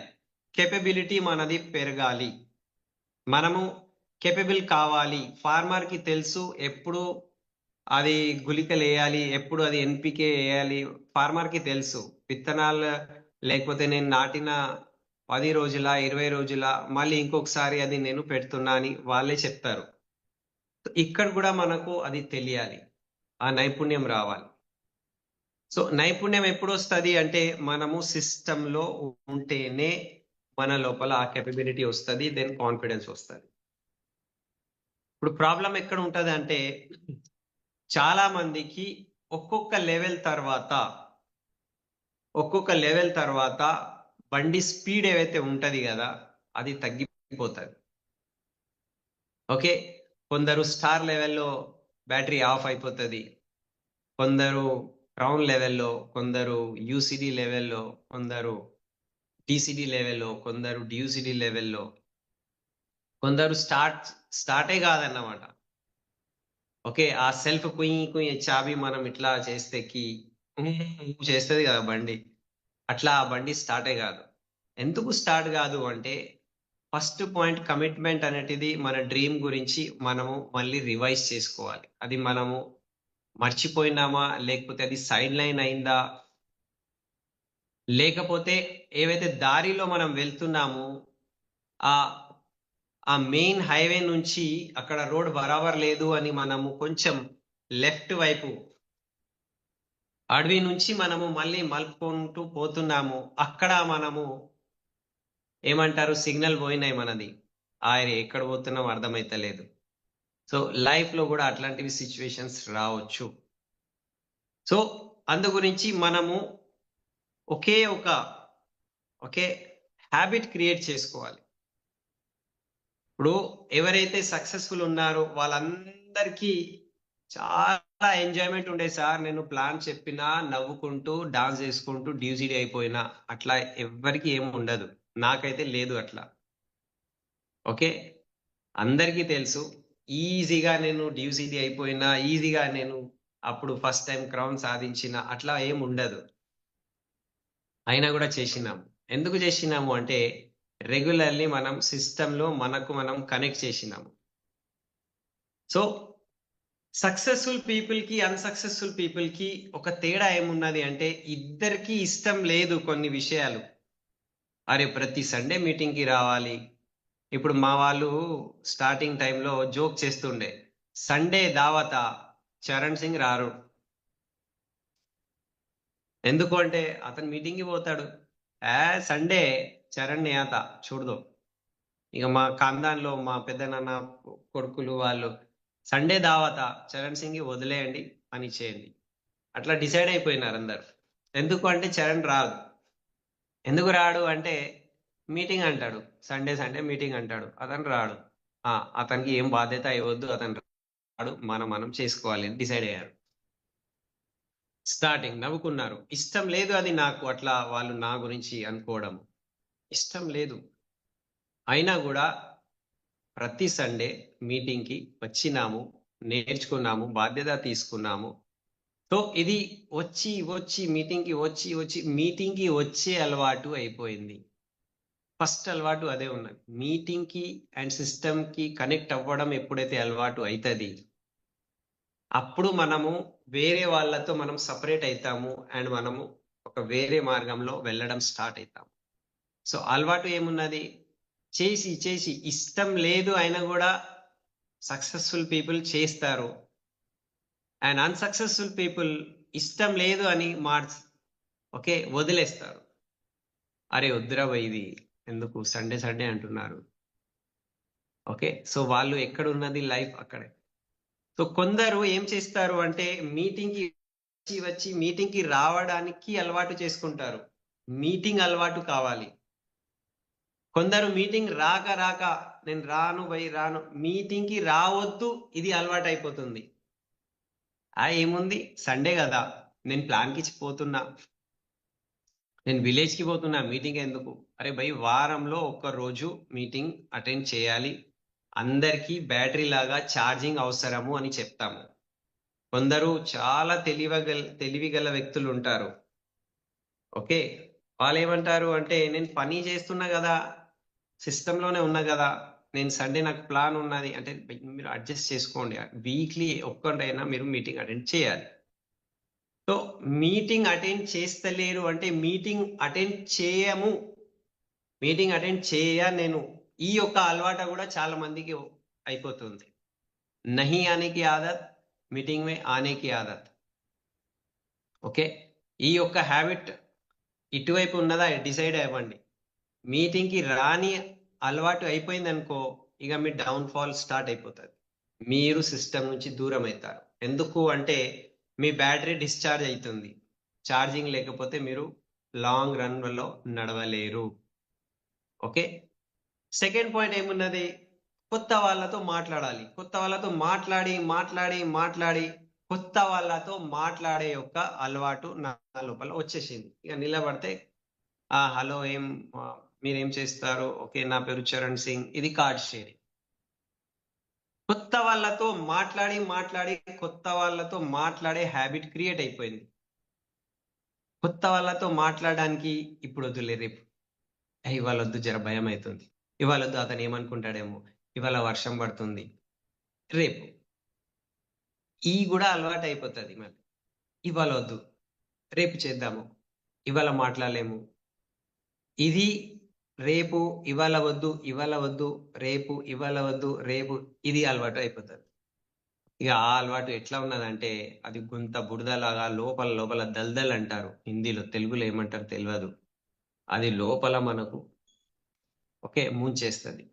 కేపబిలిటీ మనది పెరగాలి, మనము కేపబుల్ కావాలి. ఫార్మర్ కి తెలుసు ఎప్పుడు అది గుళికలు వేయాలి, ఎప్పుడు అది ఎన్పికే వేయాలి. ఫార్మర్ కి తెలుసు విత్తనాలు లేకపోతే నేను నాటిన 10 రోజుల 20 రోజుల మళ్ళీ ఇంకొకసారి అది నేను పెడుతున్నా అని వాళ్ళే చెప్తారు. ఇక్కడ కూడా మనకు అది తెలియాలి, ఆ నైపుణ్యం రావాలి. సో నైపుణ్యం ఎప్పుడు వస్తుంది అంటే మనము సిస్టంలో ఉంటేనే మన లోపల ఆ కెపబిలిటీ వస్తుంది, దెన్ కాన్ఫిడెన్స్ వస్తుంది. ఇప్పుడు ప్రాబ్లం ఎక్కడ ఉంటది అంటే చాలా మందికి ఒక్కొక్క లెవెల్ తర్వాత బండి స్పీడ్ ఏవైతే ఉంటది కదా అది తగ్గిపోతుంది. ఓకే, కొందరు స్టార్ లెవెల్లో బ్యాటరీ ఆఫ్ అయిపోతుంది, కొందరు క్రౌన్ లెవెల్లో, కొందరు యూసిడి లెవెల్లో, కొందరు టీసీడీ లెవెల్లో, కొందరు డ్యూసిడి లెవెల్లో, కొందరు స్టార్టే కాదన్నమాట. ఓకే, ఆ సెల్ఫ్ కుయ్యి చాబి మనం ఇట్లా చేస్తే చేస్తుంది కదా బండి, అట్లా ఆ బండి స్టార్టే కాదు. ఎందుకు స్టార్ట్ కాదు అంటే ఫస్ట్ పాయింట్ కమిట్మెంట్ అనేటిది మన డ్రీమ్ గురించి మనము మళ్ళీ రివైజ్ చేసుకోవాలి. అది మనము మర్చిపోయినామా, లేకపోతే అది సైడ్ లైన్ అయిందా, లేకపోతే ఏవైతే దారిలో మనం వెళ్తున్నామో ఆ ఆ మెయిన్ హైవే నుంచి అక్కడ రోడ్ బరాబర్ లేదు అని మనము కొంచెం లెఫ్ట్ వైపు అడవి నుంచి మనము మళ్ళీ మలుపుకుంటూ పోతున్నాము, అక్కడ మనము ఏమంటారు సిగ్నల్ పోయినాయి మనది, ఆయన ఎక్కడ పోతున్నాం అర్థమైతలేదు. సో లైఫ్ లో కూడా అట్లాంటివి సిచ్యువేషన్స్ రావచ్చు. సో అందు గురించి మనము ఒకే హ్యాబిట్ క్రియేట్ చేసుకోవాలి. ఇప్పుడు ఎవరైతే సక్సెస్ఫుల్ ఉన్నారో వాళ్ళందరికీ చాలా ఎంజాయ్మెంట్ ఉండే సార్. నేను ప్లాన్ చెప్పినా నవ్వుకుంటూ డాన్స్ చేసుకుంటూ డ్యూసిడీ అయిపోయినా, అట్లా ఎవ్వరికి ఏమి ఉండదు. నాకైతే లేదు అట్లా. ఓకే, అందరికీ తెలుసు ఈజీగా నేను డ్యూసిడీ అయిపోయినా, ఈజీగా నేను అప్పుడు ఫస్ట్ టైం క్రౌన్ సాధించిన, అట్లా ఏం ఉండదు. అయినా కూడా చేసినాము. ఎందుకు చేసినాము అంటే రెగ్యులర్లీ మనం సిస్టంలో మనకు మనం కనెక్ట్ చేసినాము. సో సక్సెస్ఫుల్ పీపుల్ కి అన్సక్సెస్ఫుల్ పీపుల్ కి ఒక తేడా ఏమున్నది అంటే ఇద్దరికి ఇష్టం లేదు కొన్ని విషయాలు. అరే ప్రతి సండే మీటింగ్ కి రావాలి. ఇప్పుడు మా వాళ్ళు స్టార్టింగ్ టైంలో జోక్ చేస్తుండే, సండే దావత చరణ్ సింగ్ రారు. ఎందుకు అంటే అతను మీటింగ్ కి పోతాడు. సండే చరణ్ నేత చూడదు. ఇక మా ఖాందాన్లో మా పెద్దనాన్న కొడుకులు వాళ్ళు సండే దావత చరణ్ సింగ్ వదిలేయండి, పని చేయండి, అట్లా డిసైడ్ అయిపోయినారు అందరు. ఎందుకు అంటే చరణ్ రాదు. ఎందుకు రాడు అంటే మీటింగ్ అంటాడు, సండే సండే మీటింగ్ అంటాడు, అతను రాడు. అతనికి ఏం బాధ్యత ఇవ్వద్దు, అతను రాడు, మనం చేసుకోవాలి అని డిసైడ్ అయ్యారు. స్టార్టింగ్ నవ్వుకున్నారు. ఇష్టం లేదు అది నాకు, అట్లా వాళ్ళు నా గురించి అనుకోవడం ఇష్టం లేదు. అయినా కూడా ప్రతి సండే మీటింగ్ కి వచ్చినాము, నేర్చుకున్నాము, బాధ్యత తీసుకున్నాము. సో ఇది మీటింగ్ కి వచ్చే అలవాటు అయిపోయింది. ఫస్ట్ అలవాటు అదే ఉన్నది. మీటింగ్ కి అండ్ సిస్టమ్ కి కనెక్ట్ అవ్వడం ఎప్పుడైతే అలవాటు అవుతుంది, అప్పుడు మనము వేరే వాళ్ళతో మనం సపరేట్ అవుతాము అండ్ మనము ఒక వేరే మార్గంలో వెళ్ళడం స్టార్ట్ అవుతాము. సో అలవాటు ఏమున్నది, చేసి ఇష్టం లేదు అయినా కూడా సక్సెస్ఫుల్ పీపుల్ చేస్తారు. అండ్ అన్సక్సెస్ఫుల్ పీపుల్ ఇష్టం లేదు అని ఓకే వదిలేస్తారు. అరే వద్దురా ఇది ఎందుకు సండే సండే అంటున్నారు. ఓకే, సో వాళ్ళు ఎక్కడ ఉన్నది లైఫ్ అక్కడే. సో కొందరు ఏం చేస్తారు అంటే మీటింగ్ కి వచ్చి మీటింగ్ కి రావడానికి అలవాటు చేసుకుంటారు. మీటింగ్ అలవాటు కావాలి. కొందరు మీటింగ్ రాక నేను రాను మీటింగ్ కి రావద్దు, ఇది అలవాటు అయిపోతుంది. ఏముంది సండే కదా, నేను ప్లాన్ కి పోతున్నా, నేను విలేజ్ కి పోతున్నా, మీటింగ్ ఎందుకు. అరే వారంలో ఒక్క రోజు మీటింగ్ అటెండ్ చేయాలి, అందరికీ బ్యాటరీ లాగా ఛార్జింగ్ అవసరము అని చెప్తాము. కొందరు చాలా తెలివిగల వ్యక్తులు ఉంటారు. ఓకే. వాళ్ళేమంటారు అంటే, నేను పని చేస్తున్నా గదా! సిస్టమ్‌లోనే ఉన్నా గదా! నేను సండే నాకు ప్లాన్ ఉన్నది. అంటే మీరు అడ్జస్ట్ చేసుకోండి. వీక్లీ ఒక్కటైనా మీరు మీటింగ్ అటెండ్ చేయాలి. సో, మీటింగ్ అటెండ్ చేస్తలేరు అంటే మీటింగ్ అటెండ్ చేయము. మీటింగ్ అటెండ్ నేను. ఈ యొక్క అలవాట గూడా చాలా మందికి అయిపోతుంది. నహీ ఆనే కి ఆదత్, మీటింగ్ మే ఆనే కి ఆదత్. ఓకే. ఈ యొక్క హాబిట్ ఇటువైపు ఉన్నదా డిసైడ్ అవ్వండి. మీటింగ్‌కి రాని అలవాటు అయిపోయిందనుకో, ఇక మీ డౌన్‌ఫాల్ స్టార్ట్ అయిపోతది. మీరు సిస్టమ్ నుంచి దూరమైతారు. ఎందుకు అంటే, మీ బ్యాటరీ డిశ్చార్జ్ అయితుంది. ఛార్జింగ్ లేకపోతే మీరు లాంగ్ రన్‌లో నడవలేరు. ఓకే. సెకండ్ పాయింట్ ఏమున్నది? కొత్త వాళ్ళతో మాట్లాడాలి. కొత్త వాళ్ళతో మాట్లాడి కొత్త వాళ్ళతో మాట్లాడే యొక్క అలవాటు నా లోపల వచ్చేసింది. ఇక నిలబడితే హలో మీరేం చేస్తారు? ఓకే. నా పేరు చరణ్ సింగ్. ఇది కార్డ్ షేరింగ్. కొత్త వాళ్ళతో కొత్త వాళ్ళతో మాట్లాడే హాబిట్ క్రియేట్ అయిపోయింది. కొత్త వాళ్ళతో మాట్లాడడానికి ఇప్పుడొద్దులే రేపు. ఇవాళొద్దు జర భయమైతుంది. ఇవాళొద్దు అతను ఏమనుకుంటాడేమో. ఇవాళ వర్షం పడుతుంది. రేపు. గూడా అలవాటయిపోతది మళ్ళీ. ఇవాళొద్దు. రేపు చేద్దాము. ఇవాళ మాట్లాడలేము. ఇది రేపు, ఇవాళ వద్దు, రేపు, ఇవాళ వద్దు, రేపు ఇది అలవాటు అయిపోతది. ఇక ఆ అలవాటు ఎట్లా ఉన్నదంటే, అది గుంత బురదలాగా లోపల లోపల దల్దల్ అంటారు హిందీలో. తెలుగులో ఏమంటారో తెలవదు. అది లోపల మనకు ఓకే. ముంచేస్తది.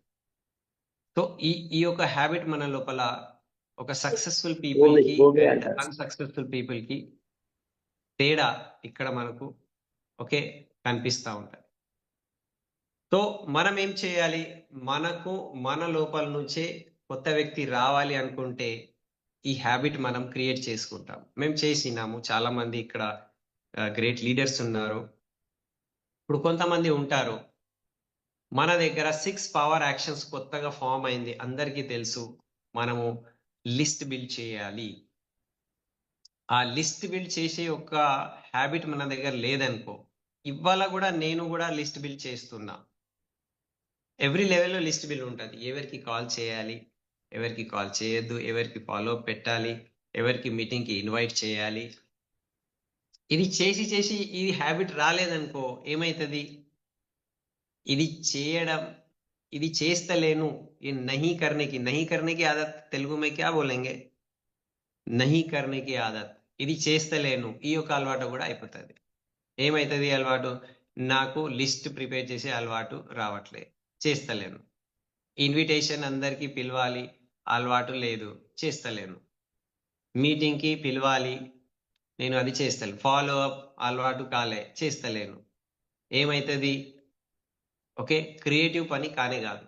సో, ఈ ఈ యొక్క హాబిట్ మన లోపల ఒక సక్సెస్‌ఫుల్ పీపుల్‌కి గోబీ అండ్ అంటారు. అన్‌సక్సెస్‌ఫుల్ పీపుల్‌కి తేడా ఇక్కడ మనకు ఓకే. కనిపిస్తా ఉంటది. సో, మనం ఏం చేయాలి? మన లోపల నుంచే కొత్త వ్యక్తి రావాలి అనుకుంటే, ఈ హాబిట్ మనం క్రియేట్ చేసుకుంటాం. మేము చేసినాము. చాలా మంది ఇక్కడ గ్రేట్ లీడర్స్ ఉన్నారు. ఇప్పుడు కొంతమంది ఉంటారు. మన దగ్గర 6 పవర్ యాక్షన్స్ కొత్తగా ఫార్మ్ అయింది. అందరికీ తెలుసు. మనము లిస్ట్ బిల్డ్ చేయాలి. ఆ లిస్ట్ బిల్డ్ చేసే ఒక హాబిట్ మన దగ్గర లేదనుకో, ఇవాళ గూడా నేను గూడా లిస్ట్ బిల్డ్ చేస్తున్నా. ఎవ్రీ లెవెల్‌లో లిస్ట్ బిల్డ్ ఉంటది. ఎవరికి కాల్ చేయాలి? ఎవరికి కాల్ చేయొద్దు? ఎవరికి ఫాలో అప్ పెట్టాలి? ఎవరికి మీటింగ్‌కి ఇన్వైట్ చేయాలి? ఇది చేసి ఇది హాబిట్ రాలేదనుకో ఏమైతది? ఇది చేయడం ఇది చేస్తలేను. ये नहीं करने की आदत తెలుగు में क्या बोलेंगे? नहीं करने की आदत. ఇది చేస్తలేను. ఈ యొక్క అలవాటు గూడా అయిపోతది. ఏమైతది అలవాటు? నాకు లిస్ట్ ప్రిపేర్ చేసే అలవాటు రావట్లే. చేస్తలేను. ఇన్విటేషన్ అందరికి పిలవాలి. అలవాటు లేదు. చేస్తలేను. మీటింగ్‌కి పిలవాలి. నేను అది చేస్తలేను. ఫాలో అప్ అలవాటు కాలే. చేస్తలేను. ఏమైతది? ఓకే. క్రియేటివ్ పని కానే గాదు.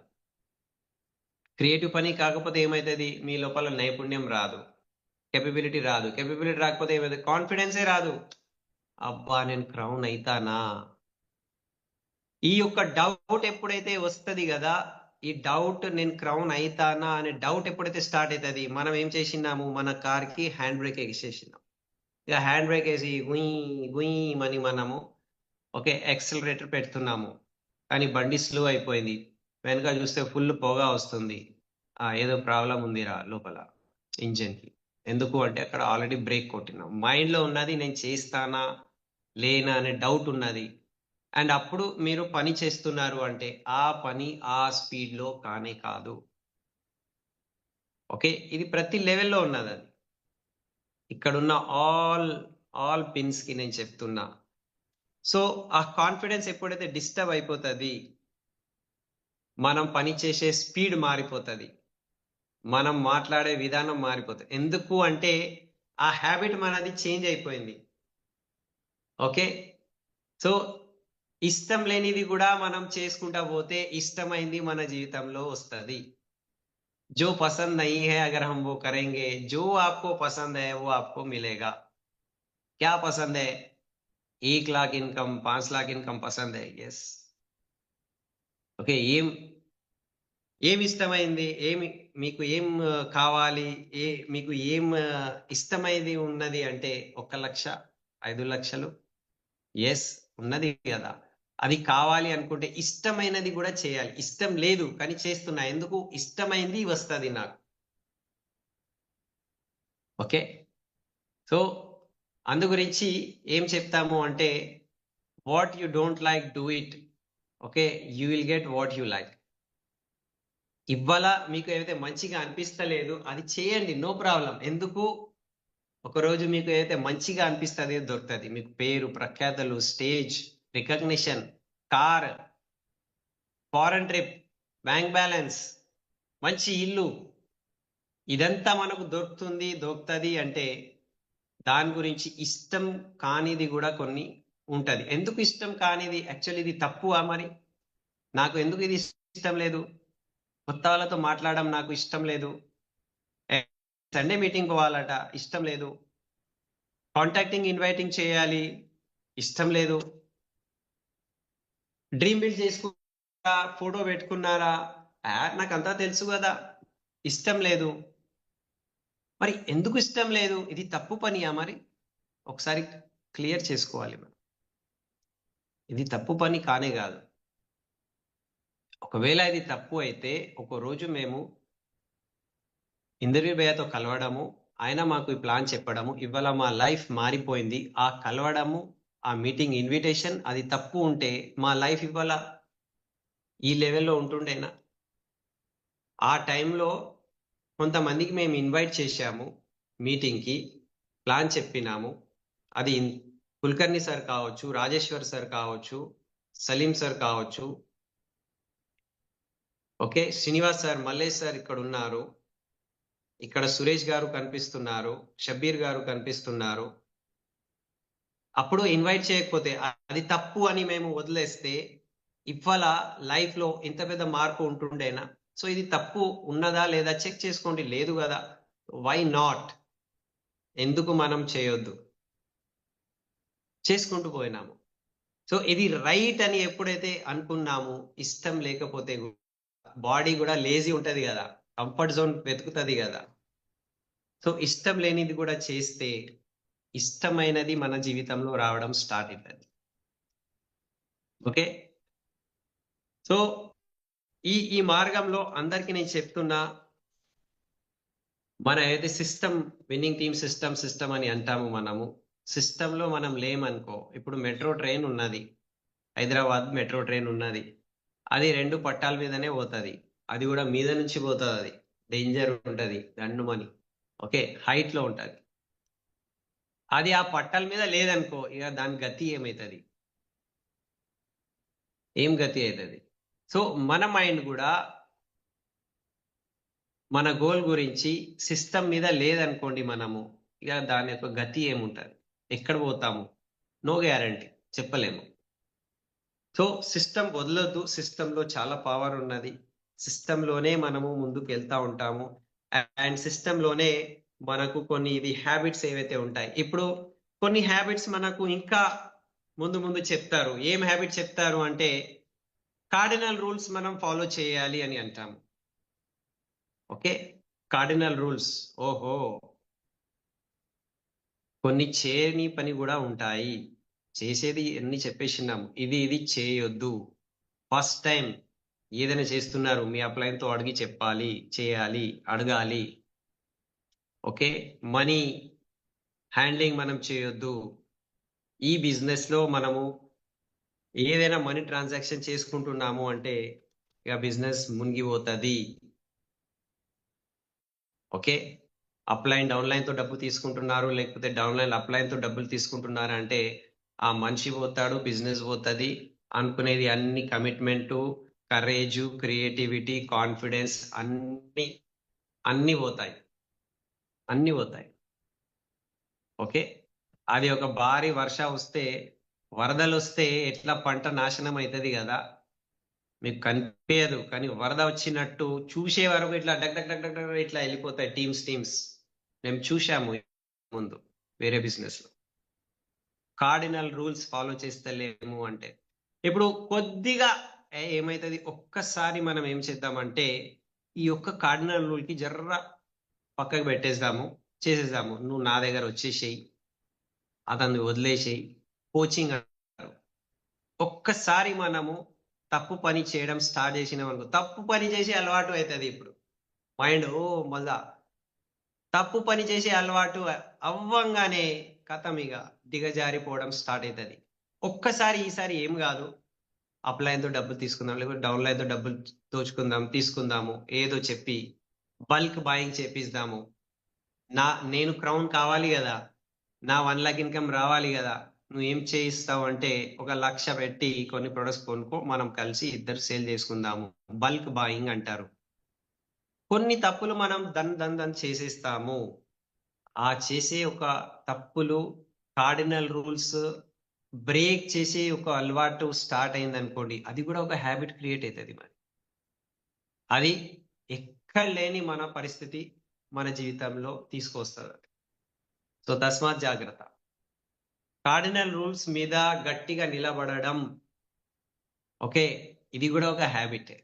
క్రియేటివ్ పని కాకపోతే ఏమైతది? మీ లోపల నైపుణ్యం రాదు. కేపబిలిటీ రాదు. కేపబిలిటీ రాకపోతే ఏమైతది? కాన్ఫిడెన్సే రాదు. అబ్బా! నేను క్రౌన్ అయితానా? ఈ యొక్క డౌట్ ఎప్పుడైతే వస్తది గదా! ఈ డౌట్ నేను క్రౌన్ అయితానా అనే డౌట్ ఎప్పుడైతే స్టార్ట్ అయితది, మనం ఏం చేసినాము, మన కార్‌కి హ్యాండ్ బ్రేక్ ఎసేసినాం. ఇక హ్యాండ్ బ్రేక్ ఏసి గుయ్ మని మనము ఓకే. యాక్సిలరేటర్ పెడుతున్నాము. కానీ బండి స్లో అయిపోయింది. వెనక చూస్తే ఫుల్ పొగ వస్తుంది. ఏదో ప్రాబ్లమ్ ఉందిరా లోపల ఇంజిన్‌కి. ఎందుకు అంటే అక్కడ ఆల్రెడీ బ్రేక్ కొట్టినాం. మైండ్‌లో ఉన్నది నేను చేస్తానా? లేనా? అనే డౌట్ ఉన్నది. అండ్ అప్పుడు మీరు పని చేస్తున్నారు అంటే, ఆ పని ఆ స్పీడ్‌లో కానే కాదు. ఓకే. ఇది ప్రతి లెవెల్‌లో ఉన్నదది. ఇక్కడున్న ఆల్ పిన్స్‌కి నేను చెప్తున్నా. సో, ఆ కాన్ఫిడెన్స్ ఎప్పుడైతే డిస్టర్బ్ అయిపోతది, మనం పని చేసే స్పీడ్ మారిపోతది. మనం మాట్లాడే విధానం మారిపోతది. ఎందుకు అంటే, ఆ హాబిట్ మనది చేంజ్ అయిపోయింది. ఓకే. సో, ఇష్టం లేనిది గూడా మనం చేసుకుంటా పోతే ఇష్టమైంది మన జీవితంలో వస్తది. जो पसंद नहीं है अगर हम वो करेंगे, जो आपको पसंद है वो आपको मिलेगा. क्या पसंद है? 1 लाख इनकम, 5 लाख इनकम पसंद है. यस. ओके. ఏమి ఇష్టమైంది? మీకు ఏం కావాలి? మీకు ఏం ఇష్టమైంది ఉన్నది అంటే 1,00,000, 5,00,000 యెస్ ఉన్నది గదా! అది కావాలి అనుకుంటే ఇష్టమైనది గూడా చేయాలి. ఇష్టం లేదు కానీ చేస్తున్నా. ఎందుకు? ఇష్టమైంది వస్తది నాకు. ఓకే. సో, అందు గురించి ఏం చెప్తాము అంటే, what you don't like do it. Okay. You will get what you like. ఇవ్వాళ మీకు ఏదైతే మంచిగా అనిపిస్తలేదు అది చేయండి. No problem. ఎందుకు? ఒకరోజు మీకు ఏదైతే మంచిగా అనిపిస్తది దొరుకుతది. మీకు పేరు, ప్రఖ్యాతలు, stage, recognition, car, foreign trip, bank balance, మంచి ఇల్లు ఇదంతా మనకు దొరుకుతది అంటే దాని గురించి ఇష్టం కానిది గూడా కొన్ని ఉంటది. ఎందుకు ఇష్టం కానిది? యాక్చువల్లీ ఇది తప్పువా మరి? నాకు ఎందుకు ఇది ఇష్టం లేదు? కొత్త వాళ్ళతో మాట్లాడడం నాకు ఇష్టం లేదు. ఎ సండే మీటింగ్ పోవాలట ఇష్టం లేదు. కాంటాక్టింగ్, ఇన్వైటింగ్ చేయాలి ఇష్టం లేదు. డ్రీమ్ బిల్డ్ చేసుకున్నారా? ఫోటో పెట్టుకున్నారా? నాకంతా తెలుసు గదా! ఇష్టం లేదు. మరి ఎందుకు ఇష్టం లేదు? ఇది తప్పు పనియా మరి? ఒకసారి క్లియర్ చేసుకోవాలి మనం. ఇది తప్పు పని కానే గాదు. ఒకవేళ ఇది తప్పు అయితే, ఒకరోజు మేము ఇంటర్వ్యూ భయ్యాతో కలవడము, ఆయన మాకు ఈ ప్లాన్ చెప్పడము, ఇవాళ మా లైఫ్ మారిపోయింది. ఆ కలవడము, ఆ మీటింగ్ ఇన్విటేషన్ అది తప్పు ఉంటే, మా లైఫ్ ఇవాళ ఈ లెవెల్‌లో ఉంటుండేనా? ఆ టైంలో కొంతమందికి మేము ఇన్వైట్ చేశాము మీటింగ్‌కి. ప్లాన్ చెప్పినాము. అది కుల్కర్ణి సార్ కావచ్చు, రాజేశ్వర్ సార్ కావచ్చు, సలీం సార్ కావచ్చు. Okay. Srinivas sir, Mallesh sir ఇక్కడున్నారు. ఇక్కడ సురేష్ గారు కనిపిస్తున్నారు. షబ్బీర్ గారు కనిపిస్తున్నారు. అప్పుడు ఇన్వైట్ చేయకపోతే అది తప్పు అని మేము వదిలేస్తే, ఇవ్వాళ లైఫ్‌లో ఇంత పెద్ద మార్పు ఉంటుండేనా? సో, ఇది తప్పు ఉన్నదా? లేదా? చెక్ చేసుకోండి. లేదు గదా! Why not? ఎందుకు మనం చేయొద్దు? చేసుకుంటూ పోయినాము. సో, ఇది రైట్ అని ఎప్పుడైతే అనుకున్నామో, ఇష్టం లేకపోతే బాడీ గూడా లేజీ ఉంటది గదా! కంఫర్ట్ జోన్ వెతుకుతది గదా! సో, ఇష్టం లేనిది గూడా చేస్తే, ఇష్టమైనది మన జీవితంలో రావడం స్టార్ట్ అయితది. ఓకే. సో, ఈ మార్గంలో అందరికి నేను చెప్తున్నా, మన ఏదైతే సిస్టమ్ విన్నింగ్ టీమ్ సిస్టమ్ అని అంటాము మనము. సిస్టమ్‌లో మనం లేమనుకో, ఇప్పుడు మెట్రో ట్రైన్ ఉన్నది. హైదరాబాద్ మెట్రో ట్రైన్ ఉన్నది. అది 2 పట్టాల మీదనే పోతది. అది గూడా మీద నుంచి పోతదది. డేంజర్ ఉంటది. ఢన్నుమని. ఓకే. హైట్‌లో ఉంటది. అది ఆ పట్టాల మీద లేదనుకో, ఇగ దాని గతి ఏమైతది? ఏం గతి అయితది? సో, మన మైండ్ గూడా మన గోల్ గురించి సిస్టమ్ మీద లేదనుకోండి మనము, ఇగ దాని యొక్క గతి ఏముంటది? ఎక్కడ పోతాము? No guarantee. చెప్పలేము. సో, సిస్టమ్ వదలొద్దు. సిస్టమ్‌లో చాలా పవర్ ఉన్నది. సిస్టమ్‌లోనే మనము ముందుకెళ్తా ఉంటాము. అండ్ సిస్టమ్‌లోనే మనకు కొన్ని ఇది హాబిట్స్ ఏవైతే ఉంటాయి. ఇప్పుడు కొన్ని హాబిట్స్ మనకు ఇంకా ముందు ముందు చెప్తారు. ఏం హాబిట్ చెప్తారు అంటే, కార్డినల్ రూల్స్ మనం ఫాలో చేయాలి అని అంటాము. ఓకే. Cardinal rules. ఓహో! కొన్ని చేయని పని గూడా ఉంటాయి. చేసేది అన్ని చెప్పేషిన్నాము. ఇది చేయొద్దు. ఫస్ట్ టైమ్ ఏదైనా చేస్తున్నారు మీ అప్‌లైన్‌తో అడిగి చెప్పాలి, చేయాలి, అడగాలి. ఓకే. మనీ హ్యాండ్లింగ్ మనం చేయొద్దు. ఈ బిజినెస్‌లో మనము ఏదైనా మనీ ట్రాన్సాక్షన్ చేసుకుంటున్నాము అంటే, ఇగ బిజినెస్ మునిగిపోతది. ఓకే. అప్‌లైన్, డౌన్‌లైన్‌తో డబ్బు తీసుకుంటున్నారు. లేకపోతే డౌన్‌లైన్, అప్‌లైన్‌తో డబ్బులు తీసుకుంటున్నారంటే, ఆ మనిషి పోతాడు, బిజినెస్ పోతది. అనుకునేది అన్ని కమిట్మెంటు, కరేజు, క్రియేటివిటీ, కాన్ఫిడెన్స్ అన్నీ పోతాయి. అన్నీ పోతాయి. ఓకే. అది ఒక భారీ వర్ష వస్తే, వరదలొస్తే ఎట్లా పంట నాశనం అయితది గదా! మీకు కనిపియదు. కానీ వరద వచ్చినట్టు చూసే వరకు ఇట్లా డగ్ డగ్ డగ్ డగ్ డగ్ ఇట్లా ఎళ్ళిపోతాయి టీమ్స్. మేము చూసాము ముందు వేరే బిజినెస్‌లో. కార్డినల్ రూల్స్ ఫాలో చేస్తలేము అంటే. ఇప్పుడు కొద్దిగా ఏమైతుంది, ఒక్కసారి మనం ఏం చేద్దామంటే ఈ యొక్క కార్డినల్ రూల్ కి జర్ర పక్కకు పెట్టేద్దాము, చేసేద్దాము. నువ్వు నా దగ్గర వచ్చేసేయి, అతన్ని వదిలేసేయి, కోచింగ్ అంటారు. ఒక్కసారి మనము తప్పు పని చేయడం స్టార్ట్ చేసినాం అనుకో, తప్పు పని చేసే అలవాటు అవుతుంది. ఇప్పుడు మైండ్ మళ్ళా తప్పు పని చేసే అలవాటు అవ్వంగానే కథం ఇక దిగజారిపోవడం స్టార్ట్ అవుతుంది. ఒక్కసారి ఈసారి ఏం కాదు, అప్లైన్తో డబ్బులు తీసుకుందాం, లేకపోతే డౌన్లైన్తో డబ్బులు దోచుకుందాం, తీసుకుందాము, ఏదో చెప్పి బల్క్ బాయింగ్ చేపిస్తాము. నేను క్రౌన్ కావాలి కదా, నా 1 లాక్ ఇన్కమ్ రావాలి కదా, నువ్వు ఏం చేయిస్తావు అంటే 1 లక్ష పెట్టి కొన్ని ప్రొడక్ట్స్ కొనుక్కో, మనం కలిసి ఇద్దరు సేల్ చేసుకుందాము. బల్క్ బాయింగ్ అంటారు. కొన్ని తప్పులు మనం దన్ చేసేస్తాము. ఆ చేసే ఒక తప్పులు, కార్డినల్ రూల్స్ బ్రేక్ చేసే ఒక అలవాటు స్టార్ట్ అయింది అనుకోండి, అది కూడా ఒక హ్యాబిట్ క్రియేట్ అవుతుంది. మరి అది ఎక్కడ లేని మన పరిస్థితి మన జీవితంలో తీసుకొస్తుంది. సో తస్మాత్ జాగ్రత్త. కార్డినల్ రూల్స్ మీద గట్టిగా నిలబడడం, ఓకే, ఇది కూడా ఒక హ్యాబిట్.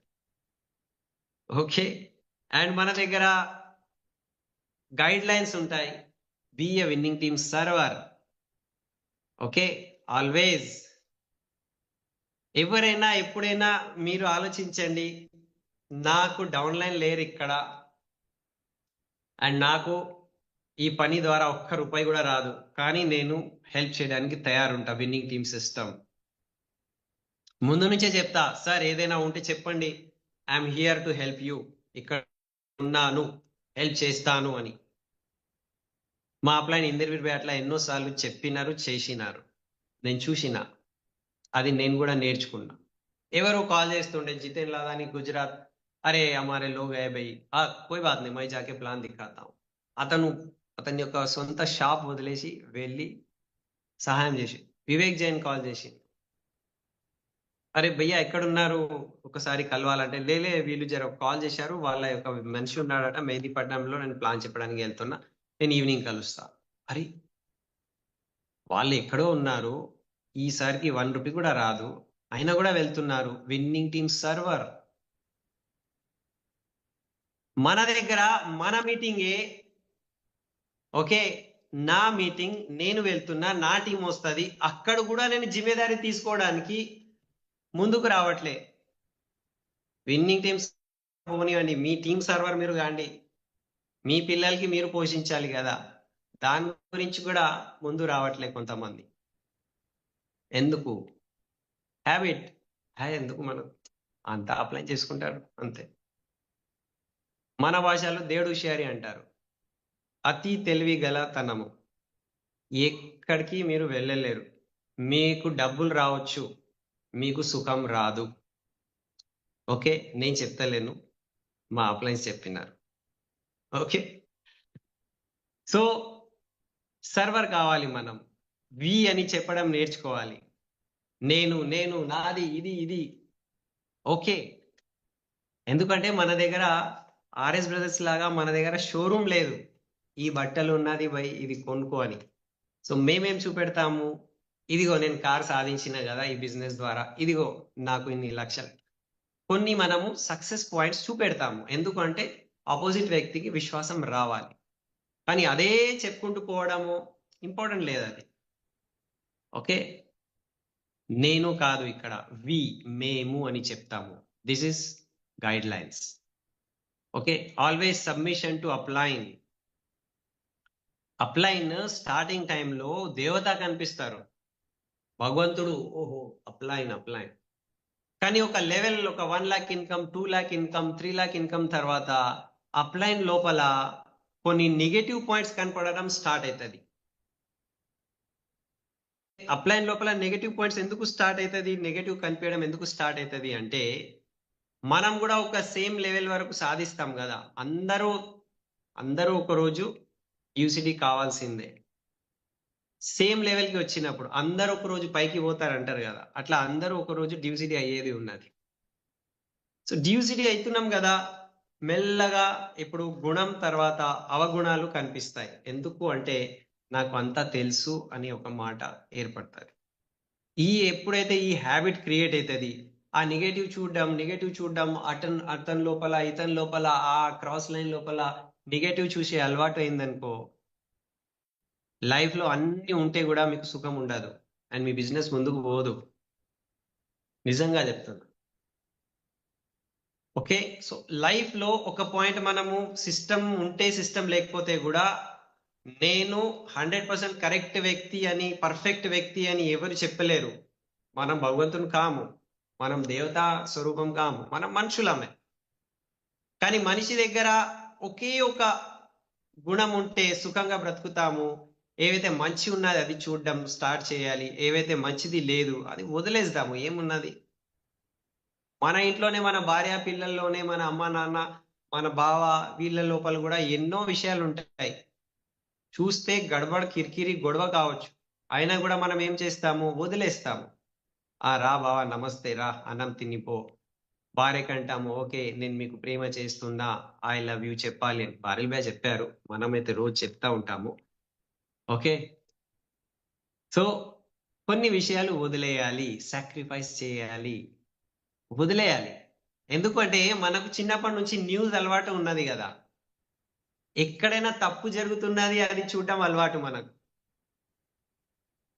ఓకే, అండ్ మన దగ్గర గైడ్ లైన్స్ ఉంటాయి. Be a winning team server. Okay, always. ఎవరైనా ఎప్పుడైనా మీరు ఆలోచించండి, నాకు డౌన్లైన్ లేరు ఇక్కడ, అండ్ నాకు ఈ పని ద్వారా ₹1 కూడా రాదు, కానీ నేను హెల్ప్ చేయడానికి తయారుంటా. విన్నింగ్ టీమ్ సిస్టమ్ ముందు నుంచే చెప్తా, సార్ ఏదైనా ఉంటే చెప్పండి, I'm here to help you, ఇక్కడ ఉన్నాను, హెల్ప్ చేస్తాను అని. మా అప్లైన్ ఇంటర్వ్యూ అట్లా ఎన్నోసార్లు చెప్పినారు, చేసినారు, నేను చూసిన, అది నేను కూడా నేర్చుకున్నా. ఎవరు కాల్ చేస్తుండే, జితేన్ లాదాని గుజరాత్, అరే హమారే లోగ్ హై భయ్, కోయి బాత్ नहीं, मैं जाके ప్లాన్ दिखाता हूं. అతని యొక్క సొంత షాప్ వదిలేసి వెళ్ళి సహాయం చేసి. వివేక్ జైన్ కాల్ చేసి, అరే భయ్యా ఎక్కడున్నారు, ఒకసారి కలవాలంటే, లేలే వీళ్ళు జర కాల్ చేశారు, వాళ్ళ యొక్క మనిషి ఉన్నాడట మెహదీపట్నంలో, నేను ప్లాన్ చెప్పడానికి వెళ్తున్నా, నేను ఈవినింగ్ కలుస్తా. అరే వాళ్ళు ఎక్కడో ఉన్నారు, ఈసారికి ₹1 కూడా రాదు, అయినా కూడా వెళ్తున్నారు. Winnowing team server. మన దగ్గర మన మీటింగే, ఓకే, నా మీటింగ్ నేను వెళ్తున్నా, నా టీం వస్తుంది, అక్కడ కూడా నేను జిమ్మేదారీ తీసుకోవడానికి ముందుకు రావట్లే. విన్నింగ్ టీమ్స్ పోనివ్వండి, మీ టీం సర్వర్ మీరు కాండి, మీ పిల్లలకి మీరు పోషించాలి కదా, దాని గురించి కూడా ముందు రావట్లే కొంతమంది. ఎందుకు? హ్యాబిట్. ఎందుకు మనం అంతా అప్లై చేసుకుంటారు అంతే. మన భాషలో దేవుడు హుషారి అంటారు, అతి తెలివి గలతనము. ఎక్కడికి మీరు వెళ్ళలేరు. మీకు డబ్బులు రావచ్చు, మీకు సుఖం రాదు. ఓకే, నేను చెప్తలేను, మా అప్లైన్స్ చెప్పినారు. ఓకే, సో సర్వర్ కావాలి మనం. వి అని చెప్పడం నేర్చుకోవాలి. నేను నాది ఇది. ఓకే, ఎందుకంటే మన దగ్గర ఆర్ఎస్ బ్రదర్స్ లాగా మన దగ్గర షోరూమ్ లేదు, ఈ బట్టలు ఉన్నది బై ఇది కొనుక్కో అని. సో మేమేం చూపెడతాము, ఇదిగో నేను కార్ సాధించిన కదా ఈ బిజినెస్ ద్వారా, ఇదిగో నాకు ఇన్ని లక్షలు. కొన్ని మనము సక్సెస్ పాయింట్స్ చూపెడతాము, ఎందుకంటే ఆపోజిట్ వ్యక్తికి విశ్వాసం రావాలి. కానీ అదే చెప్పుకుంటూ పోవడము ఇంపార్టెంట్ లేదు అది. ఓకే, నేను కాదు, ఇక్కడ వి, మేము అని చెప్తాము. This is guide lines. Okay, always submission to upline. Upline starting టైంలో దేవత కనిపిస్తారు, భగవంతుడు, ఓహో అప్లైన్. కానీ ఒక లెవెల్, ఒక 1 lakh income, 2 lakh income, 3 lakh income తర్వాత అప్లైన్ లోపల కొన్ని నెగటివ్ పాయింట్స్ కనపడడం స్టార్ట్ అవుతుంది. అప్లైన్ లోపల నెగటివ్ పాయింట్స్ ఎందుకు స్టార్ట్ అవుతుంది, నెగటివ్ కనిపించడం ఎందుకు స్టార్ట్ అవుతుంది అంటే, మనం కూడా ఒక సేమ్ లెవెల్ వరకు సాధిస్తాం కదా. అందరూ ఒక రోజు యూసిడి కావాల్సిందే. సేమ్ లెవెల్కి వచ్చినప్పుడు అందరూ ఒక రోజు పైకి పోతారంటారు కదా, అట్లా అందరూ ఒక రోజు డ్యూసిటీ అయ్యేది ఉన్నది. సో డ్యూసిటీ అవుతున్నాం కదా, మెల్లగా ఇప్పుడు గుణం తర్వాత అవగుణాలు కనిపిస్తాయి. ఎందుకు అంటే నాకు అంతా తెలుసు అని ఒక మాట ఏర్పడుతుంది. ఎప్పుడైతే ఈ హ్యాబిట్ క్రియేట్ అవుతుంది, ఆ నెగటివ్ చూడడం అతని లోపల ఇతని లోపల ఆ క్రాస్ లైన్ లోపల నెగటివ్ చూసే అలవాటు అయిందనుకో, లైఫ్ లో అన్ని ఉంటే కూడా మీకు సుఖం ఉండదు అండ్ మీ బిజినెస్ ముందుకు పోదు. నిజంగా చెప్తున్నా. ఓకే, సో లైఫ్ లో ఒక పాయింట్ మనము సిస్టమ్ ఉంటే సిస్టమ్ లేకపోతే కూడా నేను 100% కరెక్ట్ వ్యక్తి అని పర్ఫెక్ట్ వ్యక్తి అని ఎవరు చెప్పలేరు. మనం భగవంతుని కాము, మనం దేవతా స్వరూపం కాము, మనం మనుషులమే. కానీ మనిషి దగ్గర ఒకే ఒక గుణం ఉంటే సుఖంగా బ్రతుకుతాము. ఏవైతే మంచి ఉన్నది అది చూడడం స్టార్ట్ చేయాలి, ఏవైతే మంచిది లేదు అది వదిలేద్దాము. ఏమున్నది, మన ఇంట్లోనే మన భార్య పిల్లల్లోనే మన అమ్మ నాన్న మన బావ వీళ్ళ లోపల కూడా ఎన్నో విషయాలు ఉంటాయి. చూస్తే గడబడ కిరికిరి గొడవ కావచ్చు, అయినా కూడా మనం ఏం చేస్తాము, వదిలేస్తాము. రా బావా నమస్తే రా అన్నం తినిపో. భార్యకంటాము ఓకే నేను మీకు ప్రేమ చేస్తున్నా, ఐ లవ్ యూ చెప్పాలి అని భార్యలు బే చెప్పారు, మనమైతే రోజు చెప్తా ఉంటాము. ఓకే, సో కొన్ని విషయాలు వదిలేయాలి, సాక్రిఫైస్ చేయాలి, వదిలేయాలి. ఎందుకంటే మనకు చిన్నప్పటి నుంచి న్యూస్ అలవాటు ఉన్నది కదా, ఎక్కడైనా తప్పు జరుగుతున్నది అది చూడటం అలవాటు మనకు.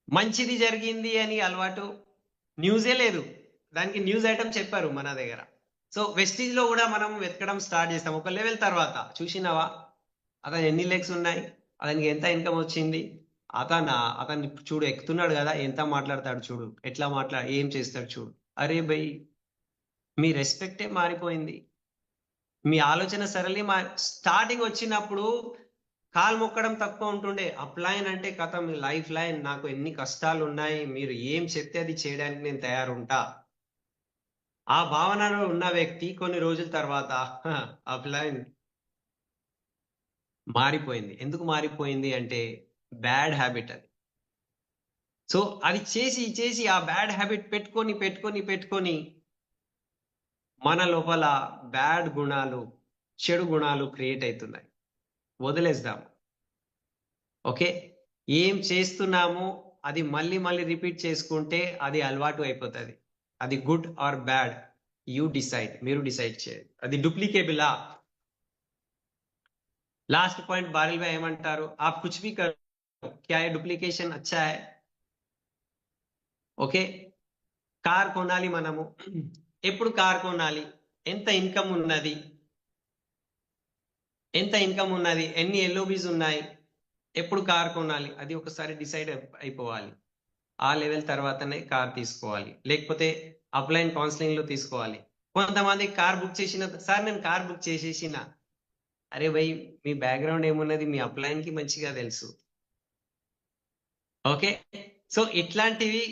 మంచిది జరిగింది అని అలవాటు న్యూసే లేదు, దానికి న్యూస్ ఐటమ్ చెప్పారు మన దగ్గర. సో వెస్టీజ్ లో కూడా మనం వెతకడం స్టార్ట్ చేస్తాం ఒక లెవెల్ తర్వాత. చూసినావా అతను ఎన్ని లెగ్స్ ఉన్నాయి, అతనికి ఎంత ఇన్కమ్ వచ్చింది, అతన్ని చూడు ఎక్కుతున్నాడు కదా, ఎంత మాట్లాడతాడు చూడు, ఎట్లా ఏం చేస్తాడు చూడు. అరే భయ్, మీ రెస్పెక్టే మారిపోయింది, మీ ఆలోచన సరళి స్టార్టింగ్ వచ్చినప్పుడు కాలు మొక్కడం తక్కువ ఉంటుండే, అప్లైన్ అంటే కథ మీ లైఫ్ లైన్, నాకు ఎన్ని కష్టాలు ఉన్నాయి, మీరు ఏం చెప్తే అది చేయడానికి నేను తయారుంటా. ఆ భావనలో ఉన్న వ్యక్తి కొన్ని రోజుల తర్వాత అప్లైన్ మారిపోయింది. ఎందుకు మారిపోయింది అంటే బ్యాడ్ హ్యాబిట్ అది. సో అది చేసి చేసి ఆ బ్యాడ్ హ్యాబిట్ పెట్టుకొని పెట్టుకొని పెట్టుకొని మన లోపల బ్యాడ్ గుణాలు, చెడు గుణాలు క్రియేట్ అవుతున్నాయి. వదిలేద్దాం. ఓకే, ఏం చేస్తున్నామో అది మళ్ళీ మళ్ళీ రిపీట్ చేసుకుంటే అది అలవాటు అయిపోతుంది. అది good or bad you decide, మీరు డిసైడ్ చేయండి. అది డూప్లికేబులా. लास्ट पॉइंट बारिल भाई ఏమంటారు, आप कुछ भी करो क्या है डुप्लीकेशन अच्छा है. ఓకే, కార్ కొనాలి మనము, ఎప్పుడు కార్ కొనాలి, ఎంత ఇన్కమ్ ఉన్నది, ఎన్ని ఎల్ఓబీస్ ఉన్నాయి, ఎప్పుడు కార్ కొనాలి, అది ఒకసారి డిసైడ్ అయిపోవాలి. ఆ లెవెల్ తర్వాతనే కార్ తీసుకోవాలి, లేకపోతే అప్లైన్ కౌన్సిలింగ్ లో తీసుకోవాలి. కొంతమంది కార్ బుక్ చేసిన సార్ నేను కార్ బుక్ చేసేసిన, అరే భయ్ మీ బ్యాక్గ్రౌండ్ ఏమున్నది మీ అప్లైన్ కి మంచిగా తెలుసు. ఓకే, సో ఇట్లాంటివి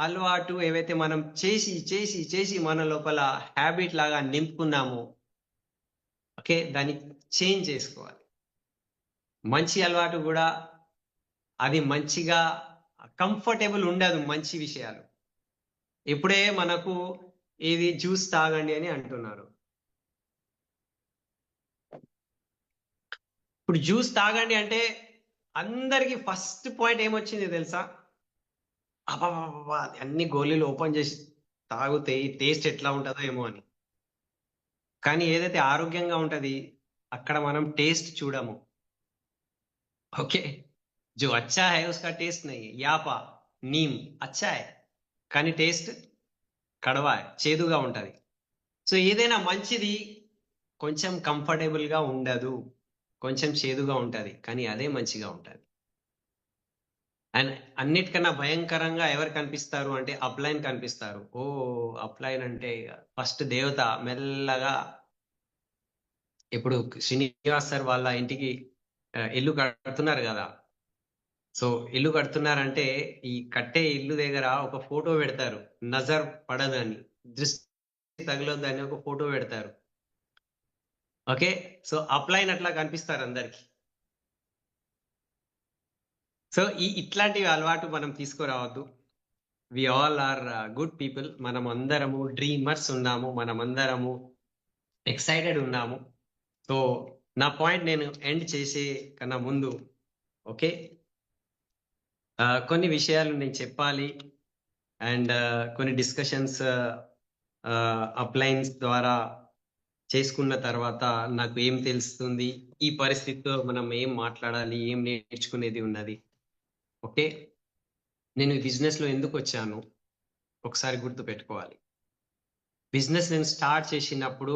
అలవాటు ఏవైతే మనం చేసి చేసి చేసి మన లోపల హ్యాబిట్ లాగా నింపుకున్నామో, ఓకే దాన్ని చేంజ్ చేసుకోవాలి. మంచి అలవాటు కూడా అది మంచిగా కంఫర్టబుల్ ఉండదు. మంచి విషయాలు ఇప్పుడే మనకు ఇది జ్యూస్ తాగండి అని అంటున్నారు. ఇప్పుడు జ్యూస్ తాగండి అంటే అందరికి ఫస్ట్ పాయింట్ ఏమొచ్చింది తెలుసా, అబ్బా అన్ని గోళీలు ఓపెన్ చేసి తాగితే టేస్ట్ ఎట్లా ఉంటుందో ఏమో అని. కానీ ఏదైతే ఆరోగ్యంగా ఉంటది అక్కడ మనం టేస్ట్ చూడము. ఓకే, जो अच्छा है उसका टेस्ट नहीं है. యాప నీమ్ అచ్చా है కానీ టేస్ట్ కడవా చేదుగా ఉంటది. సో ఏదైనా మంచిది కొంచెం కంఫర్టబుల్ గా ఉండదు, కొంచెం చేదుగా ఉంటది, కానీ అదే మంచిగా ఉంటది. అండ్ అన్నిటికన్నా భయంకరంగా ఎవరు కనిపిస్తారు అంటే అప్లైన్ కనిపిస్తారు. ఓ అప్లైన్ అంటే ఫస్ట్ దేవత. మెల్లగా ఇప్పుడు శ్రీనివాస్ సార్ వాళ్ళ ఇంటికి ఇల్లు కడుతున్నారు కదా. సో ఇల్లు కడుతున్నారంటే ఈ కట్టే ఇల్లు దగ్గర ఒక ఫోటో పెడతారు, నజర్ పడదని, దృష్టి తగలొద్దని ఒక ఫోటో పెడతారు. ఓకే, సో అప్లైన్ అట్లా కనిపిస్తారు అందరికి. సో ఇట్లాంటివి అలవాటు మనం తీసుకురావద్దు. We all are good people, మనం అందరము డ్రీమర్స్ ఉన్నాము, మనం అందరము ఎక్సైటెడ్ ఉన్నాము. సో నా పాయింట్ నేను ఎండ్ చేసే కన్నా ముందు ఓకే కొన్ని విషయాలు నేను చెప్పాలి అండ్ కొన్ని డిస్కషన్స్ అప్లయన్స్ ద్వారా చేసుకున్న తర్వాత నాకు ఏం తెలుస్తుంది, ఈ పరిస్థితిలో మనం ఏం మాట్లాడాలి, ఏం నేర్చుకునేది ఉన్నది. ఓకే. నేను ఈ బిజినెస్‌లో ఎందుకొచ్చాను ఒకసారి గుర్తుపెట్టుకోవాలి. బిజినెస్ నేను స్టార్ట్ చేసినప్పుడు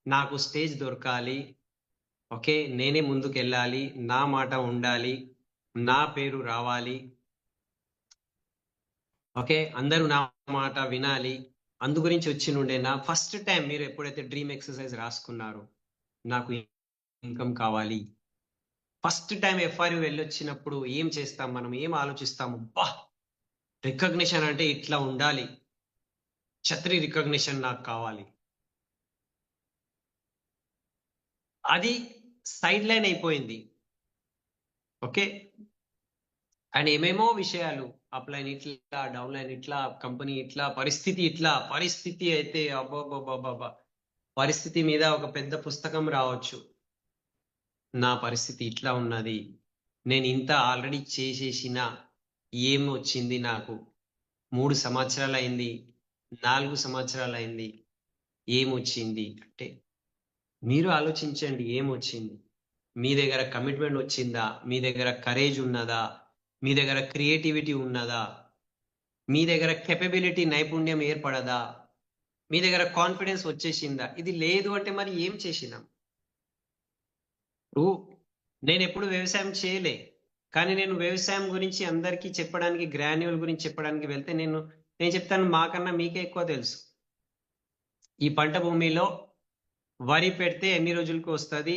నాకు స్టేజ్ దొరకాలి. ఓకే. నేనే ముందుకెళ్ళాలి. నా మాట ఉండాలి. నా పేరు రావాలి. ఓకే. అందరూ నా మాట వినాలి. అందు గురించి వచ్చినుండేనా ఫస్ట్ టైమ్ మీరు ఎప్పుడైతే డ్రీమ్ ఎక్సర్‌సైజ్ రాసుకున్నారో, నాకు ఇన్‌కమ్ కావాలి. ఫస్ట్ టైమ్ ఎఫ్ఆర్‌యు వెళ్ళొచ్చినప్పుడు ఏం చేస్తాం మనం? ఏం ఆలోచిస్తాము? అబ్బా! రికగ్నిషన్ అంటే ఇట్లా ఉండాలి. ఛత్రి రికగ్నిషన్ నాకు కావాలి. అది సైడ్ లైన్ అయిపోయింది. ఓకే. అండ్ ఏమేమో విషయాలు అప్‌లైన్ ఇట్లా, డౌన్‌లైన్ ఇట్లా, కంపెనీ ఇట్లా, పరిస్థితి ఇట్లా, పరిస్థితి అయితే అబ్బబ్బబ్బబ్బబ్బా! పరిస్థితి మీద ఒక పెద్ద పుస్తకం రావచ్చు. నా పరిస్థితి ఇట్లా ఉన్నది. నేను ఇంత ఆల్రెడీ చేసేసిన ఏమొచ్చింది నాకు? 3 సంవత్సరాలయింది. 4 సంవత్సరాలయింది. ఏమొచ్చింది? అంటే మీరు ఆలోచించండి ఏమొచ్చింది? మీ దగ్గర కమిట్మెంట్ వచ్చిందా? మీ దగ్గర కరేజ్ ఉన్నదా? మీ దగ్గర క్రియేటివిటీ ఉన్నదా? మీ దగ్గర కేపబిలిటీ నైపుణ్యం ఏర్పడదా? మీ దగ్గర కాన్ఫిడెన్స్ వచ్చేసిందా? ఇది లేదు అంటే మరి ఏం చేసినాం? ఇప్పుడు నేనెప్పుడు వ్యవసాయం చేయలే. కానీ నేను వ్యవసాయం గురించి అందరికీ చెప్పడానికి, గ్రాన్యూల్ గురించి చెప్పడానికి వెళ్తే నేను చెప్తాను మాకన్నా మీకే ఎక్కువ తెలుసు. ఈ పంట భూమిలో వరి పెడితే ఎన్ని రోజులకు వస్తది?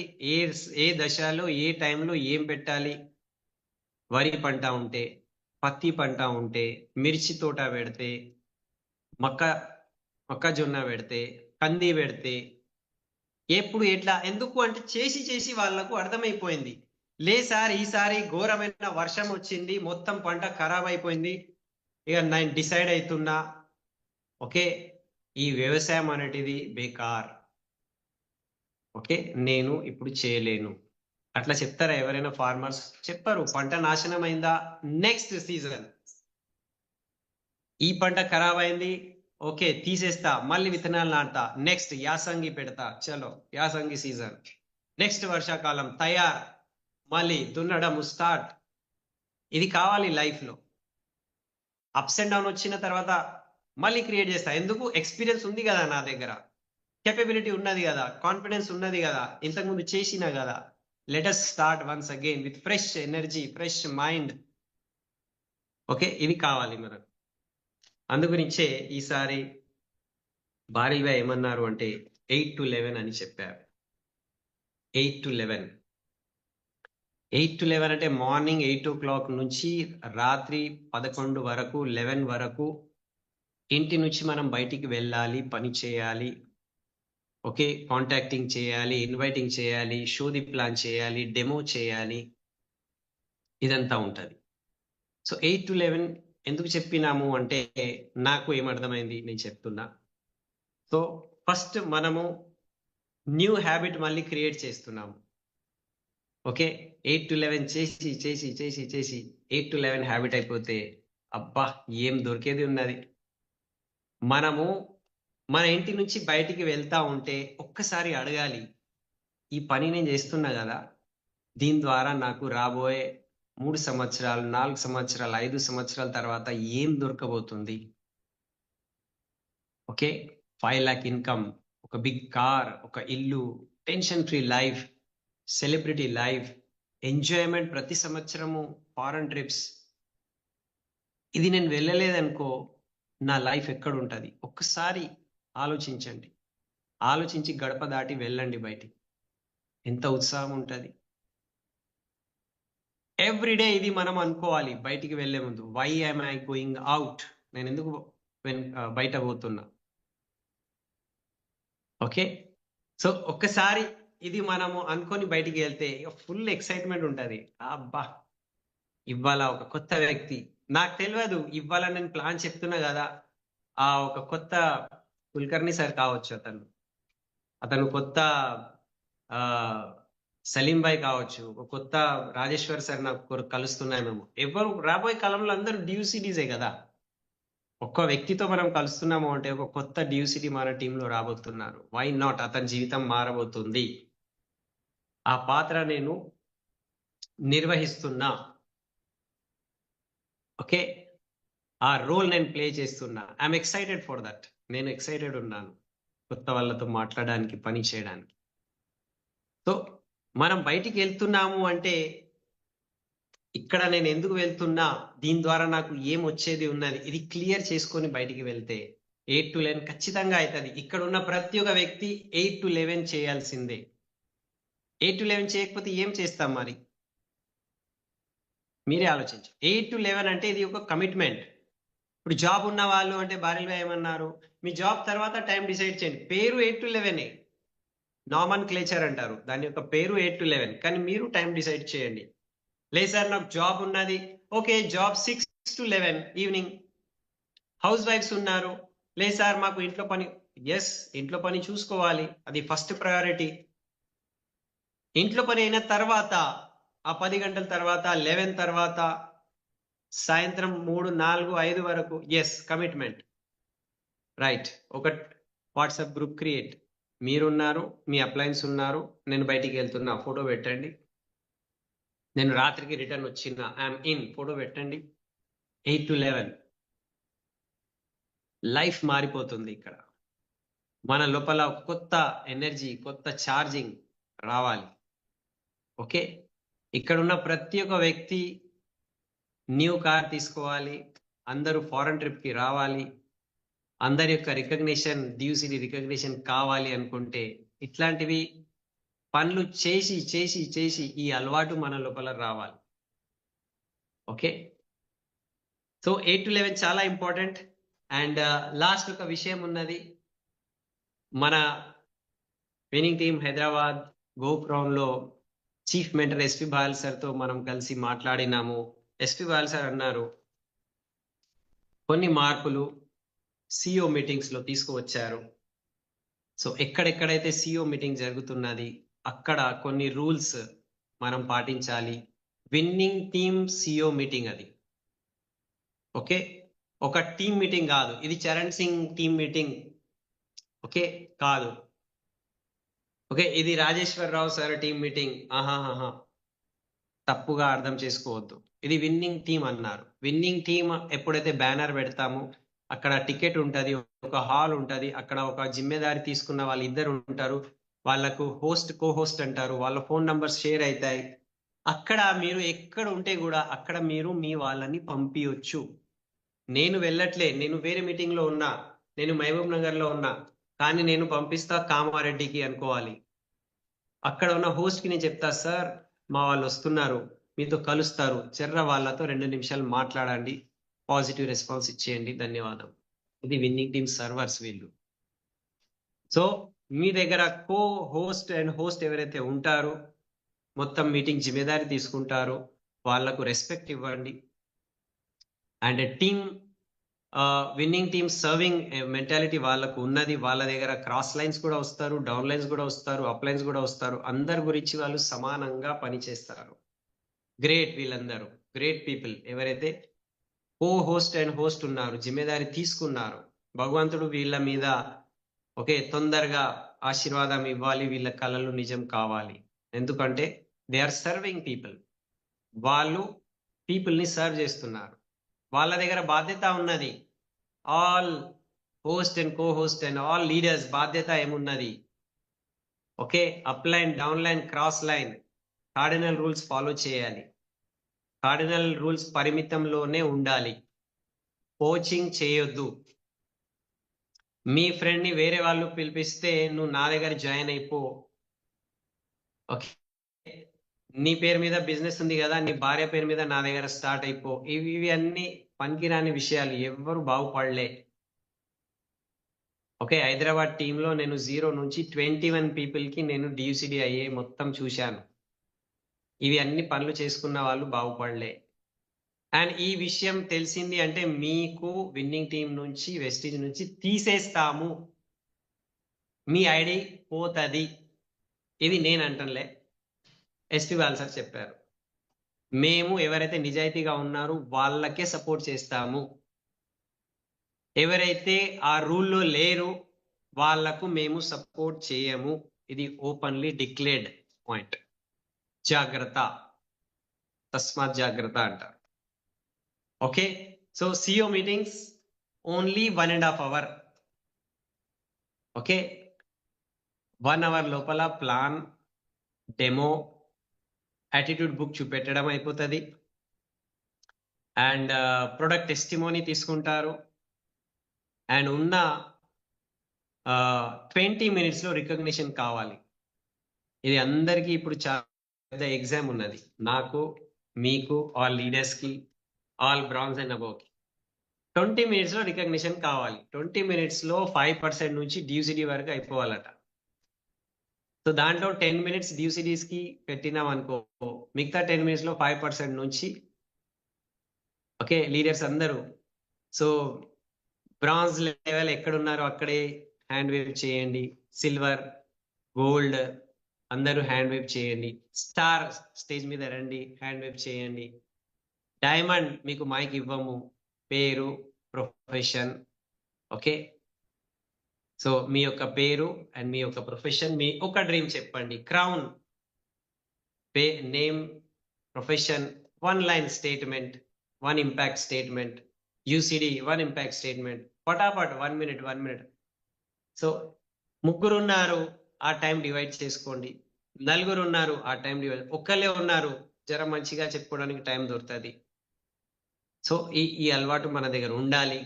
ఏ దశలో, ఏ టైంలో ఏం పెట్టాలి? వరి పంట ఉంటే, పత్తి పంట ఉంటే, మిర్చి తోట పెడితే, మక్క మొక్కజొన్న పెడితే, కంది పెడితే, ఎప్పుడు ఎట్లా? ఎందుకు అంటే చేసి వాళ్ళకు అర్థమైపోయింది. సార్ ఈసారి ఘోరమైన వర్షం వచ్చింది. మొత్తం పంట ఖరాబ్ అయిపోయింది. ఇక నేను డిసైడ్ అయితున్నా. ఓకే. ఈ వ్యవసాయం అనేటిది బేకార్. ఓకే. నేను ఇప్పుడు చేయలేను. అట్లా చెప్తారా ఎవరైనా ఫార్మర్స్? చెప్పరు. పంట నాశనం అయిందా? Next season. ఈ పంట ఖరాబ్ అయింది. ఓకే. తీసేస్తా. మళ్ళీ విత్తనాలు నాటుతా. నెక్స్ట్ యాసంగి పెడతా. చలో యాసంగి సీజన్. నెక్స్ట్ వర్షాకాలం తయార్. మళ్ళీ దున్నడం స్టార్ట్. ఇది కావాలి లైఫ్‌లో. అప్స్ అండ్ డౌన్ వచ్చిన తర్వాత మళ్ళీ క్రియేట్ చేస్తా. ఎందుకు? ఎక్స్‌పీరియన్స్ ఉంది గదా నా దగ్గర. కేపబిలిటీ ఉన్నది గదా! కాన్ఫిడెన్స్ ఉన్నది గదా! ఇంతకుముందు చేసినా గదా! Let us start once again with fresh energy, fresh mind. Okay. ఇవి కావాలి మనకు. అందుగురించే ఈసారి భారీగా ఏమన్నారు అంటే 8-11 అని చెప్పారు. 8-11. 8-11 అంటే మార్నింగ్ 8:00 నుంచి రాత్రి 11 వరకు, 11 వరకు ఇంటి నుంచి మనం బయటికి వెళ్ళాలి, పని చేయాలి. ఓకే. కాంటాక్టింగ్ చేయాలి, ఇన్వైటింగ్ చేయాలి, షోది ప్లాన్ చేయాలి, డెమో చేయాలి. ఇదంతా ఉంటది. సో 8-11 ఎందుకు చెప్పినాము అంటే నాకు ఏమర్థమైంది నేను చెప్తున్నా. సో ఫస్ట్ మనము న్యూ హాబిట్ మళ్ళీ క్రియేట్ చేస్తున్నాము. ఓకే. 8-11 చేసి 8-11 హాబిట్ అయిపోతే అబ్బా! ఏం దొరికేది ఉన్నది. మనము మన ఇంటి నుంచి బయటికి వెళ్తా ఉంటే ఒక్కసారి అడగాలి. ఈ పని నేను చేస్తున్నా గదా! దీని ద్వారా నాకు రాబోయే 3 సంవత్సరాలు, 4 సంవత్సరాలు, 5 సంవత్సరాల తర్వాత ఏం దొరకబోతుంది? ఓకే. 5,00,000 ఇన్‌కమ్, ఒక బిగ్ కార్, ఒక ఇల్లు, tension free life, celebrity life, enjoyment ప్రతి సంవత్సరము ఫారెన్ ట్రిప్స్. ఇది నేను వెళ్ళలేదనుకో, నా లైఫ్ ఎక్కడుంటది? ఒక్కసారి ఆలోచించండి. ఆలోచించి గడప దాటి వెళ్ళండి బయటికి. ఎంత ఉత్సాహం ఉంటది. ఎవ్రీ డే ఇది మనం అనుకోవాలి బయటికి వెళ్ళే ముందు. Why am I going out? నేనెందుకు బయట పోతున్నా? ఓకే. సో, ఒక్కసారి ఇది మనము అనుకోని బయటికి వెళ్తే ఇగ ఫుల్ ఎక్సైట్‌మెంట్ ఉంటది. అబ్బా! ఇవ్వాల ఒక కొత్త వ్యక్తి. నాకు తెలవదు ఇవ్వాల నేను ప్లాన్ చెప్తున్నా గదా! ఒక కొత్త కుల్కర్ణి సార్ కావచ్చు అతను. అతను కొత్త ఆహ్, సలీం భాయ్ కావచ్చు. ఒక కొత్త రాజేశ్వర్ సార్ నాకు కలుస్తున్నాయేమో. ఎవరు రాబోయే కాలంలో అందరూ డీసీడీసే గదా! ఒక్క వ్యక్తితో మనం కలుస్తున్నాము అంటే ఒక కొత్త డ్యూసిటీ మన టీంలో రాబోతున్నారు. Why not? అతని జీవితం మారబోతుంది. ఆ పాత్ర నేను నిర్వహిస్తున్నా. ఓకే. ఆ రోల్ నేను ప్లే చేస్తున్నా. I'm excited for that. నేను ఎక్సైటెడ్ ఉన్నాను. కొత్త వాళ్ళతో మాట్లాడడానికి, పని చేయడానికి. సో మనం బయటికి వెళ్తున్నాము అంటే ఇక్కడ నేను ఎందుకు వెళ్తున్నా, దీని ద్వారా నాకు ఏం వచ్చేది ఉన్నది, ఇది క్లియర్ చేసుకొని బయటికి వెళ్తే 8 to 11 ఖచ్చితంగా అవుతుంది. ఇక్కడ ఉన్న ప్రతి ఒక్క వ్యక్తి 8 to 11 చేయాల్సిందే. 8 to 11 చేయకపోతే ఏం చేస్తాం మరి? మీరే ఆలోచించు. 8 to 11 అంటే ఇది ఒక కమిట్మెంట్. ఇప్పుడు జాబ్ ఉన్న వాళ్ళు అంటే భార్యలు ఏమన్నారు, మీ జాబ్ తర్వాత టైం డిసైడ్ చేయండి. పేరు 8 to 11 నామన్ క్లేచర్ అంటారు. దాని యొక్క పేరు 8 to 11, కానీ మీరు టైం డిసైడ్ చేయండి. లేదు సార్ నాకు జాబ్ ఉన్నది, ఓకే జాబ్ 6 to 11 ఈవినింగ్. హౌస్ వైఫ్స్ ఉన్నారు, లేదు సార్ మాకు ఇంట్లో పని, ఎస్ ఇంట్లో పని చూసుకోవాలి, అది ఫస్ట్ ప్రయారిటీ. ఇంట్లో పని అయిన తర్వాత ఆ 10 గంటల తర్వాత 11 తర్వాత సాయంత్రం 3, 4, 5 వరకు ఎస్ కమిట్మెంట్. రైట్. ఒక వాట్సాప్ గ్రూప్ క్రియేట్. మీరున్నారు, మీ అప్లయన్స్ ఉన్నారు, నేను బయటికి వెళ్తున్నా, ఫోటో పెట్టండి. నేను రాత్రికి రిటర్న్ వచ్చిన, ఐఎమ్ ఇన్, ఫోటో పెట్టండి. 8 to 11 లైఫ్ మారిపోతుంది. ఇక్కడ మన లోపల కొత్త ఎనర్జీ, కొత్త ఛార్జింగ్ రావాలి. ఓకే. ఇక్కడ ఉన్న ప్రతి ఒక్క వ్యక్తి న్యూ కార్ తీసుకోవాలి, అందరూ ఫారెన్ ట్రిప్ కి రావాలి, అందరి యొక్క రికగ్నిషన్, డ్యూసిటీ రికగ్నిషన్ కావాలి అనుకుంటే ఇట్లాంటివి పనులు చేసి చేసి చేసి ఈ అలవాటు మన లోపల రావాలి. ఓకే. సో 8 to 11 చాలా ఇంపార్టెంట్. అండ్ లాస్ట్ ఒక విషయం ఉన్నది. మన విన్నింగ్ టీమ్ హైదరాబాద్ గోపురంలో చీఫ్ మెంటర్ ఎస్పి బాల్ సార్తో మనం కలిసి మాట్లాడినాము. ఎస్పి బాల్ సార్ అన్నారు, కొన్ని మార్పులు సిఇఓ మీటింగ్స్ లో తీసుకువచ్చారు. సో ఎక్కడెక్కడైతే సిఇఓ మీటింగ్ జరుగుతున్నది అక్కడ కొన్ని రూల్స్ మనం పాటించాలి. విన్నింగ్ టీమ్ సిఇఓ మీటింగ్ అది. ఓకే. ఒక టీమ్ మీటింగ్ కాదు, ఇది Charan Singh team meeting. Okay కాదు. ఓకే, ఇది రాజేశ్వరరావు సార్ టీమ్ మీటింగ్. ఆహాహా, తప్పుగా అర్థం చేసుకోవద్దు. ఇది విన్నింగ్ టీమ్ అన్నారు. విన్నింగ్ టీమ్ ఎప్పుడైతే బ్యానర్ పెడతామో అక్కడ టికెట్ ఉంటది, ఒక హాల్ ఉంటది, అక్కడ ఒక జిమ్మెదారి తీసుకున్న వాళ్ళు ఇద్దరు ఉంటారు, వాళ్ళకు హోస్ట్ కో హోస్ట్ అంటారు, వాళ్ళ ఫోన్ నంబర్స్ షేర్ అవుతాయి. అక్కడ మీరు ఎక్కడ ఉంటే కూడా అక్కడ మీరు మీ వాళ్ళని పంపించచ్చు. నేను వెళ్ళట్లే, నేను వేరే మీటింగ్ లో ఉన్నా, నేను మహబూబ్ నగర్ లో ఉన్నా, కానీ నేను పంపిస్తా కామారెడ్డికి అనుకోవాలి. అక్కడ ఉన్న హోస్ట్ కి నేను చెప్తా, సార్ మా వాళ్ళు వస్తున్నారు, మీతో కలుస్తారు, చెర్ర వాళ్ళతో 2 నిమిషాలు మాట్లాడండి, పాజిటివ్ రెస్పాన్స్ ఇచ్చేయండి, ధన్యవాదం. ఇది విన్నింగ్ టీమ్ సర్వర్స్ వీళ్ళు. సో మీ దగ్గర కో హోస్ట్ అండ్ హోస్ట్ ఎవరైతే ఉంటారో మొత్తం మీటింగ్ జిమ్మేదారి తీసుకుంటారో వాళ్లకు రెస్పెక్ట్ ఇవ్వండి. And team winning team serving mentality వాళ్ళకు ఉన్నది. వాళ్ళ దగ్గర క్రాస్ లైన్స్ కూడా వస్తారు, డౌన్ లైన్స్ కూడా వస్తారు, అప్ లైన్స్ కూడా వస్తారు. అందరి గురించి వాళ్ళు సమానంగా పనిచేస్తారు. గ్రేట్, వీళ్ళందరూ గ్రేట్ పీపుల్. ఎవరైతే కో హోస్ట్ అండ్ హోస్ట్ ఉన్నారు, జిమ్మేదారి తీసుకున్నారు, భగవంతుడు వీళ్ళ మీద ఓకే తొందరగా ఆశీర్వాదం ఇవ్వాలి, వీళ్ళ కళలు నిజం కావాలి. ఎందుకంటే దే ఆర్ సర్వింగ్ పీపుల్. వాళ్ళు పీపుల్ ని సర్వ్ చేస్తున్నారు. వాళ్ళ దగ్గర బాధ్యత ఉన్నది. All host and co host and all leaders బాధ్యత ఏమున్నది? Okay, up line, down line, cross line, cardinal rules follow చేయాలి. కార్డినల్ రూల్స్ పరిమితంలోనే ఉండాలి. కోచింగ్ చేయొద్దు. మీ ఫ్రెండ్ ని వేరే వాళ్ళు పిలిపిస్తే నువ్వు నా దగ్గర జాయిన్ అయిపో. ఓకే, నీ పేరు మీద బిజినెస్ ఉంది కదా, నీ భార్య పేరు మీద నా దగ్గర స్టార్ట్ అయిపో. ఇవి అన్ని పనికిరాని విషయాలు, ఎవ్వరు బాగుపడలే. ఓకే, హైదరాబాద్ టీంలో నేను 0 నుంచి 21 పీపుల్ కి నేను డియూసిడి అయ్యే మొత్తం చూశాను. ఇవి అన్ని పనులు చేసుకున్న వాళ్ళు బాగుపడలే. అండ్ ఈ విషయం తెలిసింది అంటే మీకు విన్నింగ్ టీం నుంచి, వెస్టీజ్ నుంచి తీసేస్తాము, మీ ఐడి పోతుంది. ఇది నేను అంటలే, ఎస్పి బాల్ సార్ చెప్పారు. మేము ఎవరైతే నిజాయితీగా ఉన్నారో వాళ్ళకే సపోర్ట్ చేస్తాము. ఎవరైతే ఆ రూల్లో లేరు వాళ్లకు మేము సపోర్ట్ చేయము. ఇది ఓపెన్లీ డిక్లేర్డ్ పాయింట్. జాగ్రత్త, తస్మాత్ జాగ్రత్త అంటారు. Okay, so CEO meetings only 1.5 hours. Okay, 1 hour లోపల ప్లాన్, డెమో, యాటిట్యూడ్ బుక్ చూపెట్టడం అయిపోతుంది. అండ్ ప్రొడక్ట్ టెస్టిమోనీ తీసుకుంటారు. అండ్ ఉన్న 20 minutes లో రికగ్నిషన్ కావాలి. ఇది అందరికీ ఇప్పుడు చాలా పెద్ద ఎగ్జామ్ ఉన్నది. నాకు, మీకు, ఆల్ లీడర్స్ కి, all bronze and above 20 minutes లో రికగ్నిషన్ కావాలి. 20 minutes లో 5% నుంచి డ్యూసిటీ వరకు అయిపోవాలట. సో దాంట్లో 10 minutes డ్యూసిటీస్ కి పెట్టినాం అనుకో, మిగతా 10 minutes లో 5% నుంచి ఓకే లీడర్స్ అందరూ సో బ్రాంజ్ లెవెల్ ఎక్కడున్నారో అక్కడే హ్యాండ్ వేవ్ చేయండి. సిల్వర్, గోల్డ్ అందరూ హ్యాండ్ వేవ్ చేయండి. స్టార్ స్టేజ్ మీద రండి, హ్యాండ్ వేవ్ చేయండి. డైమండ్ మీకు మైక్ ఇవ్వము, పేరు, ప్రొఫెషన్. ఓకే, సో మీ యొక్క పేరు అండ్ మీ యొక్క ప్రొఫెషన్, మీ ఒక డ్రీమ్ చెప్పండి. Crown, name, profession, 1 line statement, 1 impact statement, యూసిడి 1 impact స్టేట్మెంట్, పటాపట్ 1 minute. సో ముగ్గురు ఉన్నారు, ఆ టైం డివైడ్ చేసుకోండి. నలుగురు ఉన్నారు, ఆ టైం డివైడ్. ఒక్కలే ఉన్నారు, జర మంచిగా చెప్పుకోవడానికి టైం దొరుకుతుంది. సో ఈ అలవాటు మన దగ్గర ఉండాలి.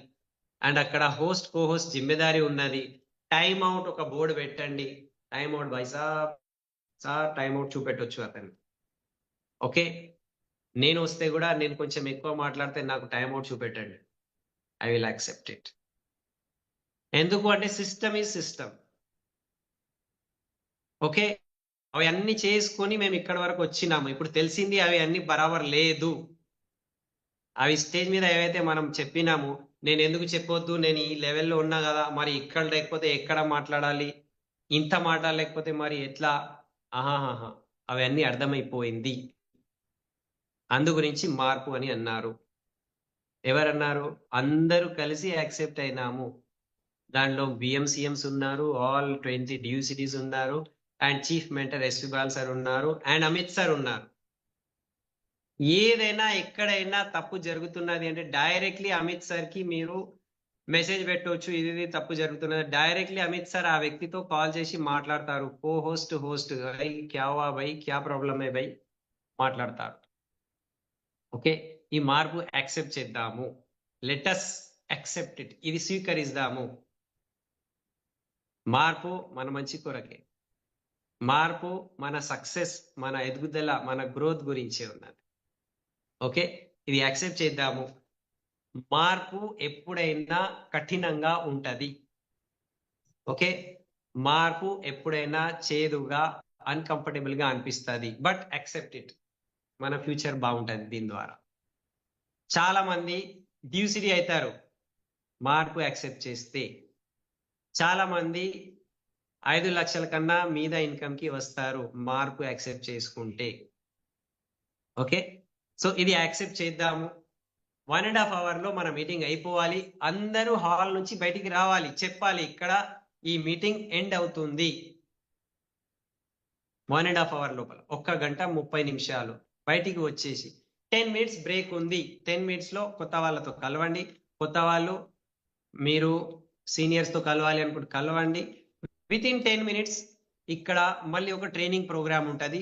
అండ్ అక్కడ హోస్ట్, కో హోస్ట్ జిమ్మెదారి ఉన్నది. టైం అవుట్ ఒక బోర్డు పెట్టండి. Time out by sir time out చూపెట్టొచ్చు అతను. ఓకే, నేను వస్తే కూడా నేను కొంచెం ఎక్కువ మాట్లాడితే నాకు టైం అవుట్ చూపెట్టండి. I will accept it. ఎందుకు అంటే సిస్టమ్ ఈజ్ సిస్టమ్. ఓకే, అవి అన్ని చేసుకొని మేము ఇక్కడ వరకు వచ్చినాము. ఇప్పుడు తెలిసింది అవి అన్ని బరాబర్ లేదు. అవి స్టేజ్ మీద ఏవైతే మనం చెప్పినాము, నేను ఎందుకు చెప్పొద్దు, నేను ఈ లెవెల్లో ఉన్నా కదా, మరి ఇక్కడ లేకపోతే ఎక్కడ మాట్లాడాలి, ఇంత మాట్లాడలేకపోతే మరి ఎట్లా, ఆహాహా అవన్నీ అర్థమైపోయింది. అందు గురించి మార్పు అని అన్నారు. ఎవరన్నారు? అందరూ కలిసి యాక్సెప్ట్ అయినాము. దానిలో బిఎంసిఎంస్ ఉన్నారు, ఆల్ 20 డ్యూసిటీస్ ఉన్నారు, అండ్ చీఫ్ మెంటర్ ఎస్వి బాల్ Bal sir, and Amit sir ఉన్నారు. ఏదైనా ఎక్కడైనా తప్పు జరుగుతున్నది అంటే డైరెక్ట్లీ అమిత్ సార్ కి మీరు మెసేజ్ పెట్టవచ్చు, ఇది తప్పు జరుగుతున్నది. డైరెక్ట్లీ అమిత్ సార్ ఆ వ్యక్తితో కాల్ చేసి మాట్లాడతారు. కో హోస్ట్ భై క్యా హువా భై, క్యా ప్రాబ్లం హై భై మాట్లాడతారు. ఓకే, ఈ మార్పు యాక్సెప్ట్ చేద్దాము. Let us accept it. ఇది స్వీకరిద్దాము. మార్పు మన మంచి కొరకే. మార్పు మన సక్సెస్, మన ఎదుగుదల, మన గ్రోత్ గురించే ఉన్నది. ఓకే, ఇది యాక్సెప్ట్ చేద్దాము. మార్పు ఎప్పుడైనా కఠినంగా ఉంటది. ఓకే, మార్పు ఎప్పుడైనా చేదుగా, అన్కంఫర్టబుల్ గా అనిపిస్తుంది. But accept it. మన ఫ్యూచర్ బాగుంటుంది దీని ద్వారా. చాలా మంది డ్యూసిటీ అవుతారు మార్పు యాక్సెప్ట్ చేస్తే. చాలా మంది 5 లక్షల కన్నా మీద ఇన్కమ్ కి వస్తారు మార్పు యాక్సెప్ట్ చేసుకుంటే. ఓకే, సో ఇది యాక్సెప్ట్ చేద్దాము. 1.5 hours లో మన మీటింగ్ అయిపోవాలి. అందరూ హాల్ నుంచి బయటికి రావాలి, చెప్పాలి ఇక్కడ ఈ మీటింగ్ ఎండ్ అవుతుంది. 1.5 hours లోపల 1 గంట 30 నిమిషాలు బయటికి వచ్చేసి 10 minutes బ్రేక్ ఉంది. 10 minutes లో కొత్త వాళ్ళతో కలవండి. కొత్త వాళ్ళు మీరు సీనియర్స్ తో కలవాలి అనుకుంటే కలవండి. విత్ ఇన్ 10 minutes ఇక్కడ మళ్ళీ ఒక ట్రైనింగ్ ప్రోగ్రామ్ ఉంటుంది.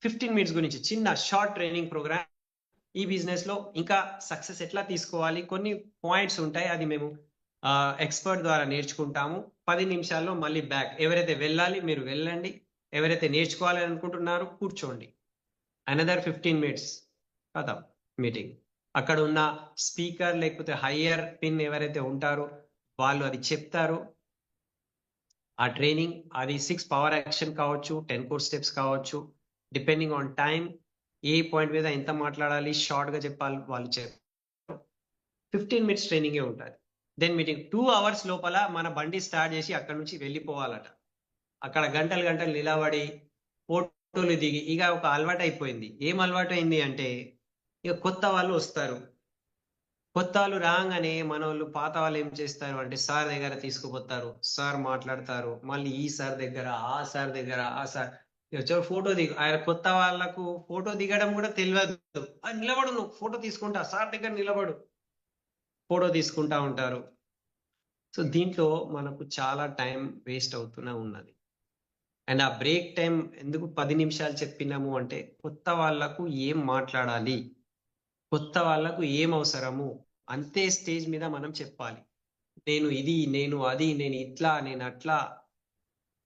15 minutes గురించి చిన్న షార్ట్ ట్రైనింగ్ ప్రోగ్రామ్. ఈ బిజినెస్ లో ఇంకా సక్సెస్ ఎట్లా తీసుకోవాలి, కొన్ని పాయింట్స్ ఉంటాయి. అది మేము ఎక్స్పర్ట్ ద్వారా నేర్చుకుంటాము. 10 నిమిషాల్లో మళ్ళీ బ్యాక్. ఎవరైతే వెళ్ళాలి మీరు వెళ్ళండి, ఎవరైతే నేర్చుకోవాలని అనుకుంటున్నారో కూర్చోండి. అనదర్ 15 minutes కదా మీటింగ్. అక్కడ ఉన్న స్పీకర్ లేకపోతే హయ్యర్ పిన్ ఎవరైతే ఉంటారో వాళ్ళు అది చెప్తారు. ఆ ట్రైనింగ్ అది 6 పవర్ యాక్షన్ కావచ్చు, 10 core steps కావచ్చు, depending on time. A point మీద ఎంత మాట్లాడాలి, షార్ట్ గా చెప్పాలి వాళ్ళు చెప్తారు. 15 minutes ట్రైనింగే ఉంటుంది. దెన్ మీటింగ్ 2 hours లోపల మన బండి స్టార్ట్ చేసి అక్కడ నుంచి వెళ్ళిపోవాలట. అక్కడ గంటలు గంటలు నిలబడి ఫోటోలు దిగి ఇక ఒక అలవాటు అయిపోయింది. ఏం అలవాటు అయింది అంటే ఇక కొత్త వాళ్ళు వస్తారు. కొత్త వాళ్ళు రాగానే మనోళ్ళు పాత వాళ్ళు ఏం చేస్తారు అంటే సార్ దగ్గర తీసుకుపోతారు, సార్ మాట్లాడతారు, మళ్ళీ ఈ సార్ దగ్గర ఆ సార్ దగ్గర ఆ సార్ ఫోటో ఆయన కొత్త వాళ్ళకు ఫోటో దిగడం కూడా తెలియదు. నిలబడు, నువ్వు ఫోటో తీసుకుంటా, సార్ దగ్గర నిలబడు, ఫోటో తీసుకుంటా ఉంటారు. సో దీంట్లో మనకు చాలా టైం వేస్ట్ అవుతూనే ఉన్నది. అండ్ ఆ బ్రేక్ టైం ఎందుకు 10 నిమిషాలు చెప్పినాము అంటే కొత్త వాళ్ళకు ఏం మాట్లాడాలి, కొత్త వాళ్ళకు ఏం అవసరము అంతే స్టేజ్ మీద మనం చెప్పాలి. నేను ఇది, నేను అది, నేను ఇట్లా, నేను అట్లా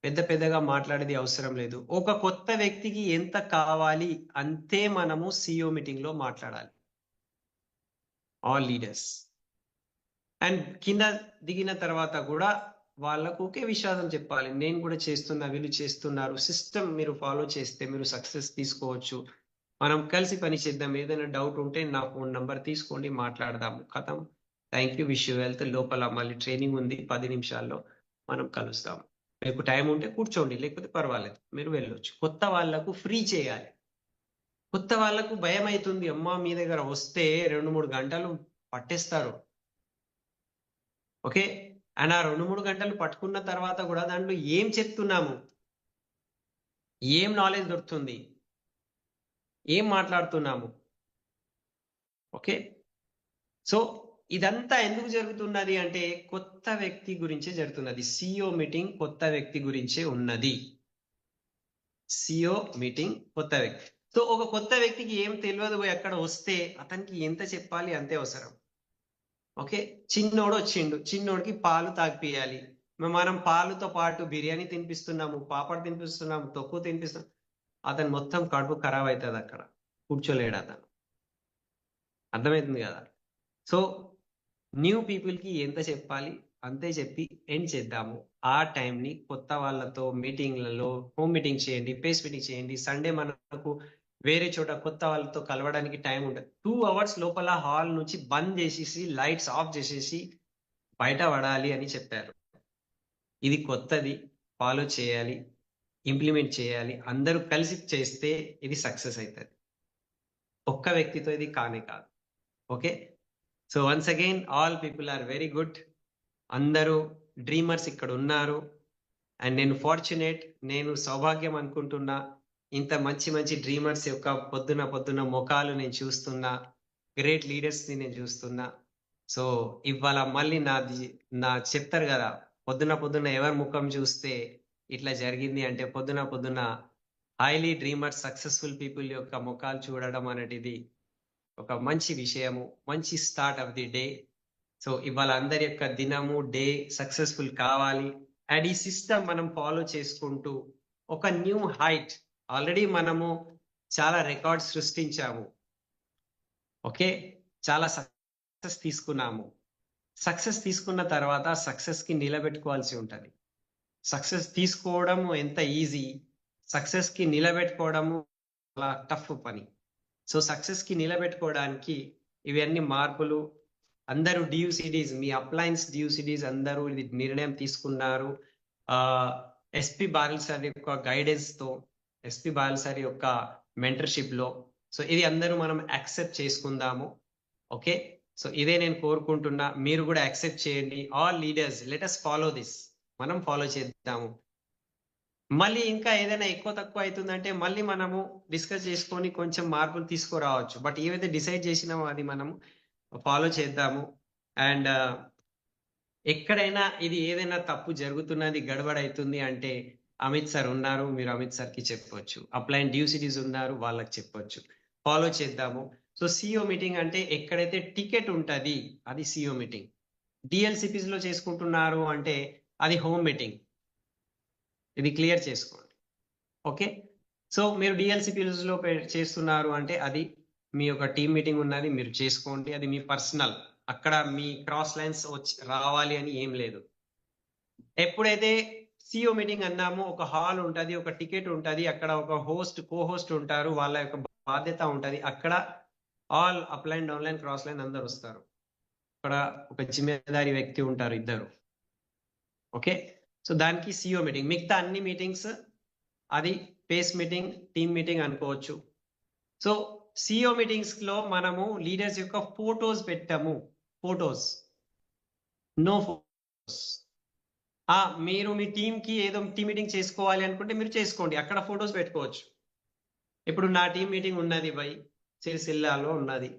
పెద్ద పెద్దగా మాట్లాడేది అవసరం లేదు. ఒక కొత్త వ్యక్తికి ఎంత కావాలి అంతే మనము సిఇఓ మీటింగ్ లో మాట్లాడాలి, ఆల్ లీడర్స్. అండ్ కింద దిగిన తర్వాత కూడా వాళ్ళకు ఒకే విషాదం చెప్పాలి, నేను కూడా చేస్తున్నా, వీళ్ళు చేస్తున్నారు, సిస్టమ్ మీరు ఫాలో చేస్తే మీరు సక్సెస్ తీసుకోవచ్చు, మనం కలిసి పని చేద్దాం, ఏదైనా డౌట్ ఉంటే నా ఫోన్ నంబర్ తీసుకోండి, మాట్లాడదాము, కథం. Thank you, wish you wealth. లోపల మళ్ళీ ట్రైనింగ్ ఉంది, 10 నిమిషాల్లో మనం కలుస్తాం. మీకు టైం ఉంటే కూర్చోండి, లేకపోతే పర్వాలేదు, మీరు వెళ్ళొచ్చు. కొత్త వాళ్ళకు ఫ్రీ చేయాలి. కొత్త వాళ్ళకు భయం అవుతుంది, అమ్మా మీ దగ్గర వస్తే 2-3 గంటలు పట్టేస్తారు. ఓకే. అండ్ ఆ 2-3 గంటలు పట్టుకున్న తర్వాత కూడా దాంట్లో ఏం చెప్తున్నాము, ఏం నాలెడ్జ్ దొరుకుతుంది, ఏం మాట్లాడుతున్నాము. ఓకే. సో ఇదంతా ఎందుకు జరుగుతున్నది అంటే కొత్త వ్యక్తి గురించే జరుగుతున్నది. సిఇఓ మీటింగ్ కొత్త వ్యక్తి గురించే ఉన్నది. సిఇఓ మీటింగ్ కొత్త వ్యక్తి. సో ఒక కొత్త వ్యక్తికి ఏం తెలియదు, ఎక్కడ వస్తే అతనికి ఎంత చెప్పాలి అంతే అవసరం. ఓకే. చిన్నోడు వచ్చిండు, చిన్నోడికి పాలు తాగిపియాలి. మనం పాలుతో పాటు బిర్యానీ తినిపిస్తున్నాము, పాపడ్ తినిపిస్తున్నాము, తొక్కు తినిపిస్తున్నాం, అతను మొత్తం కడుపు ఖరాబ్ అవుతుంది, అక్కడ కూర్చోలేడు అతను. అర్థమవుతుంది కదా. సో న్యూ పీపుల్ కి ఎంత చెప్పాలి అంతే చెప్పి ఎండ్ చేద్దాము. ఆ టైంని కొత్త వాళ్ళతో మీటింగ్లలో, హోమ్ మీటింగ్ చేయండి, పేస్ మీటింగ్ చేయండి. సండే మనకు వేరే చోట కొత్త వాళ్ళతో కలవడానికి టైం ఉంటుంది. 2 అవర్స్ లోపల హాల్ నుంచి బంద్ చేసేసి, లైట్స్ ఆఫ్ చేసేసి బయట పడాలి అని చెప్పారు. ఇది కొత్తది, ఫాలో చేయాలి, ఇంప్లిమెంట్ చేయాలి. అందరూ కలిసి చేస్తే ఇది సక్సెస్ అవుతుంది. ఒక్క వ్యక్తితో ఇది కానే కాదు. Okay. So once again all people are very good. అందరూ డ్రీమర్స్ ఇక్కడ ఉన్నారు. అండ్ నేను ఫార్చునేట్, నేను సౌభాగ్యం అనుకుంటున్నా. ఇంత మంచి మంచి డ్రీమర్స్ యొక్క పొద్దున పొద్దున ముఖాలు నేను చూస్తున్నా, గ్రేట్ లీడర్స్ ని నేను చూస్తున్నా. సో ఇవాళ మళ్ళీ నా చెప్తారు కదా, పొద్దున పొద్దున ఎవరి ముఖం చూస్తే ఇట్లా జరిగింది అంటే పొద్దున పొద్దున హైలీ డ్రీమర్స్, సక్సెస్ఫుల్ పీపుల్ యొక్క ముఖాలు చూడడం అనేది ఒక మంచి విషయము, మంచి start of the day. So ఇవాళ అందరి యొక్క దినము, డే సక్సెస్ఫుల్ కావాలి. అండ్ ఈ సిస్టమ్ మనం ఫాలో చేసుకుంటూ ఒక న్యూ హైట్, ఆల్రెడీ మనము చాలా రికార్డ్ సృష్టించాము. ఓకే. చాలా సక్సెస్ తీసుకున్నాము. సక్సెస్ తీసుకున్న తర్వాత సక్సెస్ కి నిలబెట్టుకోవాల్సి ఉంటుంది. సక్సెస్ తీసుకోవడం ఎంత ఈజీ, సక్సెస్ కి నిలబెట్టుకోవడము చాలా టఫ్ పని. సో సక్సెస్ కి నిలబెట్టుకోవడానికి ఇవన్నీ మార్పులు, అందరూ డియూసిడీస్, మీ అప్లయన్స్ డియూసిడీస్ అందరూ ఇది నిర్ణయం తీసుకున్నారు. ఎస్పి బాల్ సార్ యొక్క గైడెన్స్ తో, ఎస్పి బాల్ సార్ యొక్క మెంటర్షిప్ లో. సో ఇది అందరూ మనం యాక్సెప్ట్ చేసుకుందాము. ఓకే. సో ఇదే నేను కోరుకుంటున్నా, మీరు కూడా యాక్సెప్ట్ చేయండి. All leaders let us follow this, మనం ఫాలో చేద్దాము. మళ్ళీ ఇంకా ఏదైనా ఎక్కువ తక్కువ అవుతుందంటే మళ్ళీ మనము డిస్కస్ చేసుకొని కొంచెం మార్పులు తీసుకురావచ్చు. బట్ ఏవైతే డిసైడ్ చేసినామో అది మనము ఫాలో చేద్దాము. అండ్ ఎక్కడైనా ఇది ఏదైనా తప్పు జరుగుతున్నది, గడబడవుతుంది అంటే అమిత్ సార్ ఉన్నారు, మీరు అమిత్ సార్ కి చెప్పొచ్చు. అప్లైన్ డ్యూసిటీస్ ఉన్నారు, వాళ్ళకి చెప్పొచ్చు. ఫాలో చేద్దాము. సో సిఇఓ మీటింగ్ అంటే ఎక్కడైతే టికెట్ ఉంటుంది అది సిఇఓ మీటింగ్. డిఎల్సిపిస్ లో చేసుకుంటున్నారు అంటే అది హోమ్ మీటింగ్. ఇది క్లియర్ చేసుకోండి. ఓకే. సో మీరు డిఎల్సిపిస్ లో చేస్తున్నారు అంటే అది మీ యొక్క టీమ్ మీటింగ్ ఉన్నది, మీరు చేసుకోండి, అది మీ పర్సనల్. అక్కడ మీ క్రాస్ లైన్స్ వచ్చి రావాలి అని ఏం లేదు. ఎప్పుడైతే సిఇఓ మీటింగ్ అన్నామో ఒక హాల్ ఉంటది, ఒక టికెట్ ఉంటది, అక్కడ ఒక హోస్ట్, కో హోస్ట్ ఉంటారు, వాళ్ళ యొక్క బాధ్యత ఉంటది. అక్కడ all upline, downline, cross line అందరు వస్తారు. అక్కడ ఒక జిమ్మేదారి వ్యక్తి ఉంటారు, ఇద్దరు. ఓకే. సో దానికి సిఇఓ మీటింగ్. మిగతా అన్ని మీటింగ్స్ అది పేస్ మీటింగ్, టీమ్ మీటింగ్ అనుకోవచ్చు. సో సిఇఓ మీటింగ్స్ లో మనము లీడర్స్ యొక్క ఫోటోస్ పెట్టాము. Photos, no photos. మీరు మీ టీంకి ఏదో టీమ్ మీటింగ్ చేసుకోవాలి అనుకుంటే మీరు చేసుకోండి, అక్కడ ఫోటోస్ పెట్టుకోవచ్చు. ఇప్పుడు నా టీం మీటింగ్ ఉన్నది బై సిరిసిల్లాలో ఉన్నది.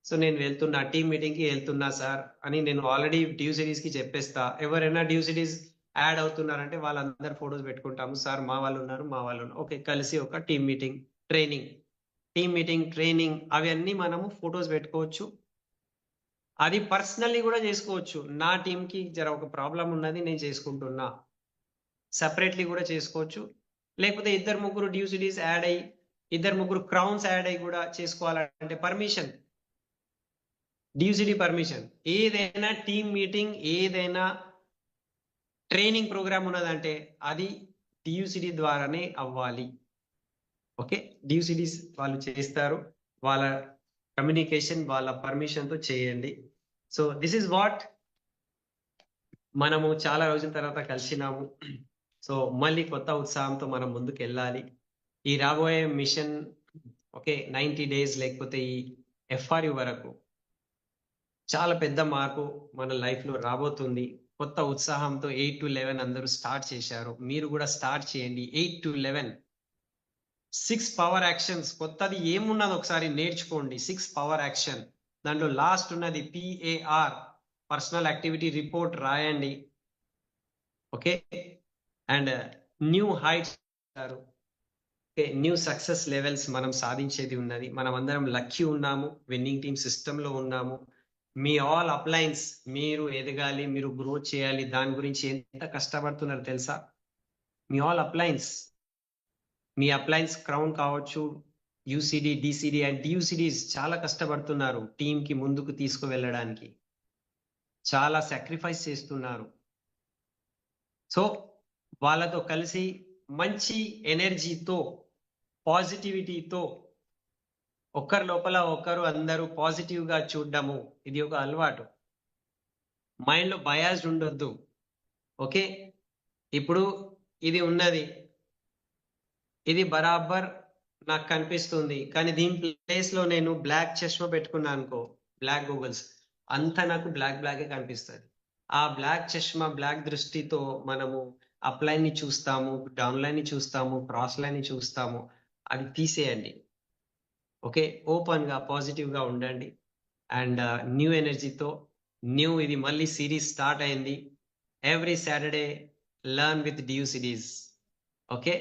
సో నేను వెళ్తున్నా, టీమ్ మీటింగ్ కి వెళ్తున్నా సార్ అని నేను ఆల్రెడీ డ్యూ సిరీస్ కి చెప్పేస్తా. ఎవరైనా డ్యూ సిరీస్ యాడ్ అవుతున్నారంటే వాళ్ళందరూ ఫోటోస్ పెట్టుకుంటాము. సార్ మా వాళ్ళు ఉన్నారు, మా వాళ్ళు ఉన్నారు, ఓకే కలిసి ఒక టీమ్ మీటింగ్ ట్రైనింగ్ అవన్నీ మనము ఫోటోస్ పెట్టుకోవచ్చు. అది పర్సనల్లీ కూడా చేసుకోవచ్చు. నా టీం కి జర ఒక ప్రాబ్లం ఉన్నది, నేను చేసుకుంటున్నా, సెపరేట్లీ కూడా చేసుకోవచ్చు. లేకపోతే ఇద్దరు ముగ్గురు డ్యూ సిరీస్ యాడ్ అయ్యి, ఇద్దరు ముగ్గురు క్రౌన్స్ యాడ్ అయ్యి కూడా చేసుకోవాలంటే పర్మిషన్, డ్యూసిటీ పర్మిషన్. ఏదైనా టీమ్ మీటింగ్, ఏదైనా ట్రైనింగ్ ప్రోగ్రామ్ ఉన్నదంటే అది డ్యూసిటీ ద్వారానే అవ్వాలి. ఓకే, డ్యూసిటీస్ వాళ్ళు చేస్తారు, వాళ్ళ కమ్యూనికేషన్ వాళ్ళ పర్మిషన్ తో చేయండి. సో దిస్ ఇస్ వాట్ మనము చాలా రోజుల తర్వాత కలిసినాము. సో మళ్ళీ కొత్త ఉత్సాహంతో మనం ముందుకు వెళ్ళాలి. ఈ రాబోయే మిషన్ ఓకే 90 days లేకపోతే ఈ FRU వరకు చాలా పెద్ద మార్పు మన లైఫ్ లో రాబోతుంది. కొత్త ఉత్సాహంతో 8 to 11 అందరూ స్టార్ట్ చేశారు, మీరు కూడా స్టార్ట్ చేయండి. 8 to 11 6 పవర్ యాక్షన్స్, కొత్తది ఏమున్నది ఒకసారి నేర్చుకోండి. 6 పవర్ యాక్షన్, దాంట్లో లాస్ట్ ఉన్నది PAR, పర్సనల్ యాక్టివిటీ రిపోర్ట్ రాయండి. Okay, and new heights, new success levels మనం సాధించేది ఉన్నది. మనం అందరం లక్కీ ఉన్నాము, విన్నింగ్ టీమ్ సిస్టమ్ లో ఉన్నాము. మీ ఆల్ అప్లైన్స్, మీరు ఎదగాలి, మీరు గ్రోత్ చేయాలి, దాని గురించి ఎంత కష్టపడుతున్నారు తెలుసా? మీ ఆల్ అప్లైన్స్, మీ అప్లైన్స్ క్రౌన్ కావచ్చు, UCD, DCD అండ్ DUCDs చాలా కష్టపడుతున్నారు టీమ్ కి ముందుకు తీసుకువెళ్ళడానికి, చాలా సాక్రిఫైస్ చేస్తున్నారు. సో వాళ్ళతో కలిసి మంచి ఎనర్జీతో, పాజిటివిటీతో, ఒకరి లోపల ఒకరు అందరూ పాజిటివ్ గా చూడడము, ఇది ఒక అలవాటు. మైండ్ లో బయాస్డ్ ఉండొద్దు. ఓకే, ఇప్పుడు ఇది ఉన్నది, ఇది బరాబర్ నాకు కనిపిస్తుంది, కానీ దీని ప్లేస్ లో నేను బ్లాక్ చష్మా పెట్టుకున్నాను అనుకో, బ్లాక్ గూగుల్స్, అంతా నాకు బ్లాక్ కనిపిస్తుంది. ఆ బ్లాక్ చష్మా, బ్లాక్ దృష్టితో మనము అప్లైన్ ని చూస్తాము, డౌన్ లైన్ ని చూస్తాము, క్రాస్ లైన్ ని చూస్తాము. అది తీసేయండి. ఓకే, ఓపెన్ గా పాజిటివ్ గా ఉండండి. అండ్ న్యూ ఎనర్జీతో ఇది మళ్ళీ సిరీస్ స్టార్ట్ అయింది. Every Saturday learn with DUCDs. Okay,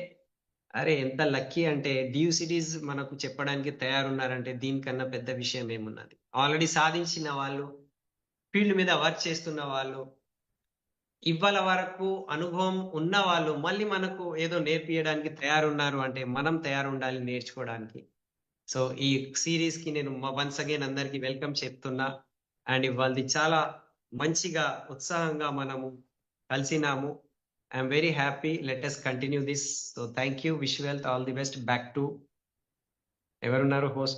అరే ఎంత లక్కీ అంటే DUCDs మనకు చెప్పడానికి తయారున్నారంటే దీనికన్నా పెద్ద విషయం ఏమున్నది. ఆల్రెడీ సాధించిన వాళ్ళు, ఫీల్డ్ మీద వర్క్ చేస్తున్న వాళ్ళు, ఇవాళ వరకు అనుభవం ఉన్న వాళ్ళు మళ్ళీ మనకు ఏదో నేర్పియడానికి తయారున్నారు అంటే మనం తయారుండాలి నేర్చుకోవడానికి. సో ఈ సిరీస్ కి నేను వన్స్ అగైన్ అందరికి వెల్కమ్ చెప్తున్నా. అండ్ ఇవాళది చాలా మంచిగా ఉత్సాహంగా మనము కలిసినాము. I'm very happy. Let us continue this. So thank you, wish wealth, all the best. Back to ఎవరున్నారు హోస్ట్?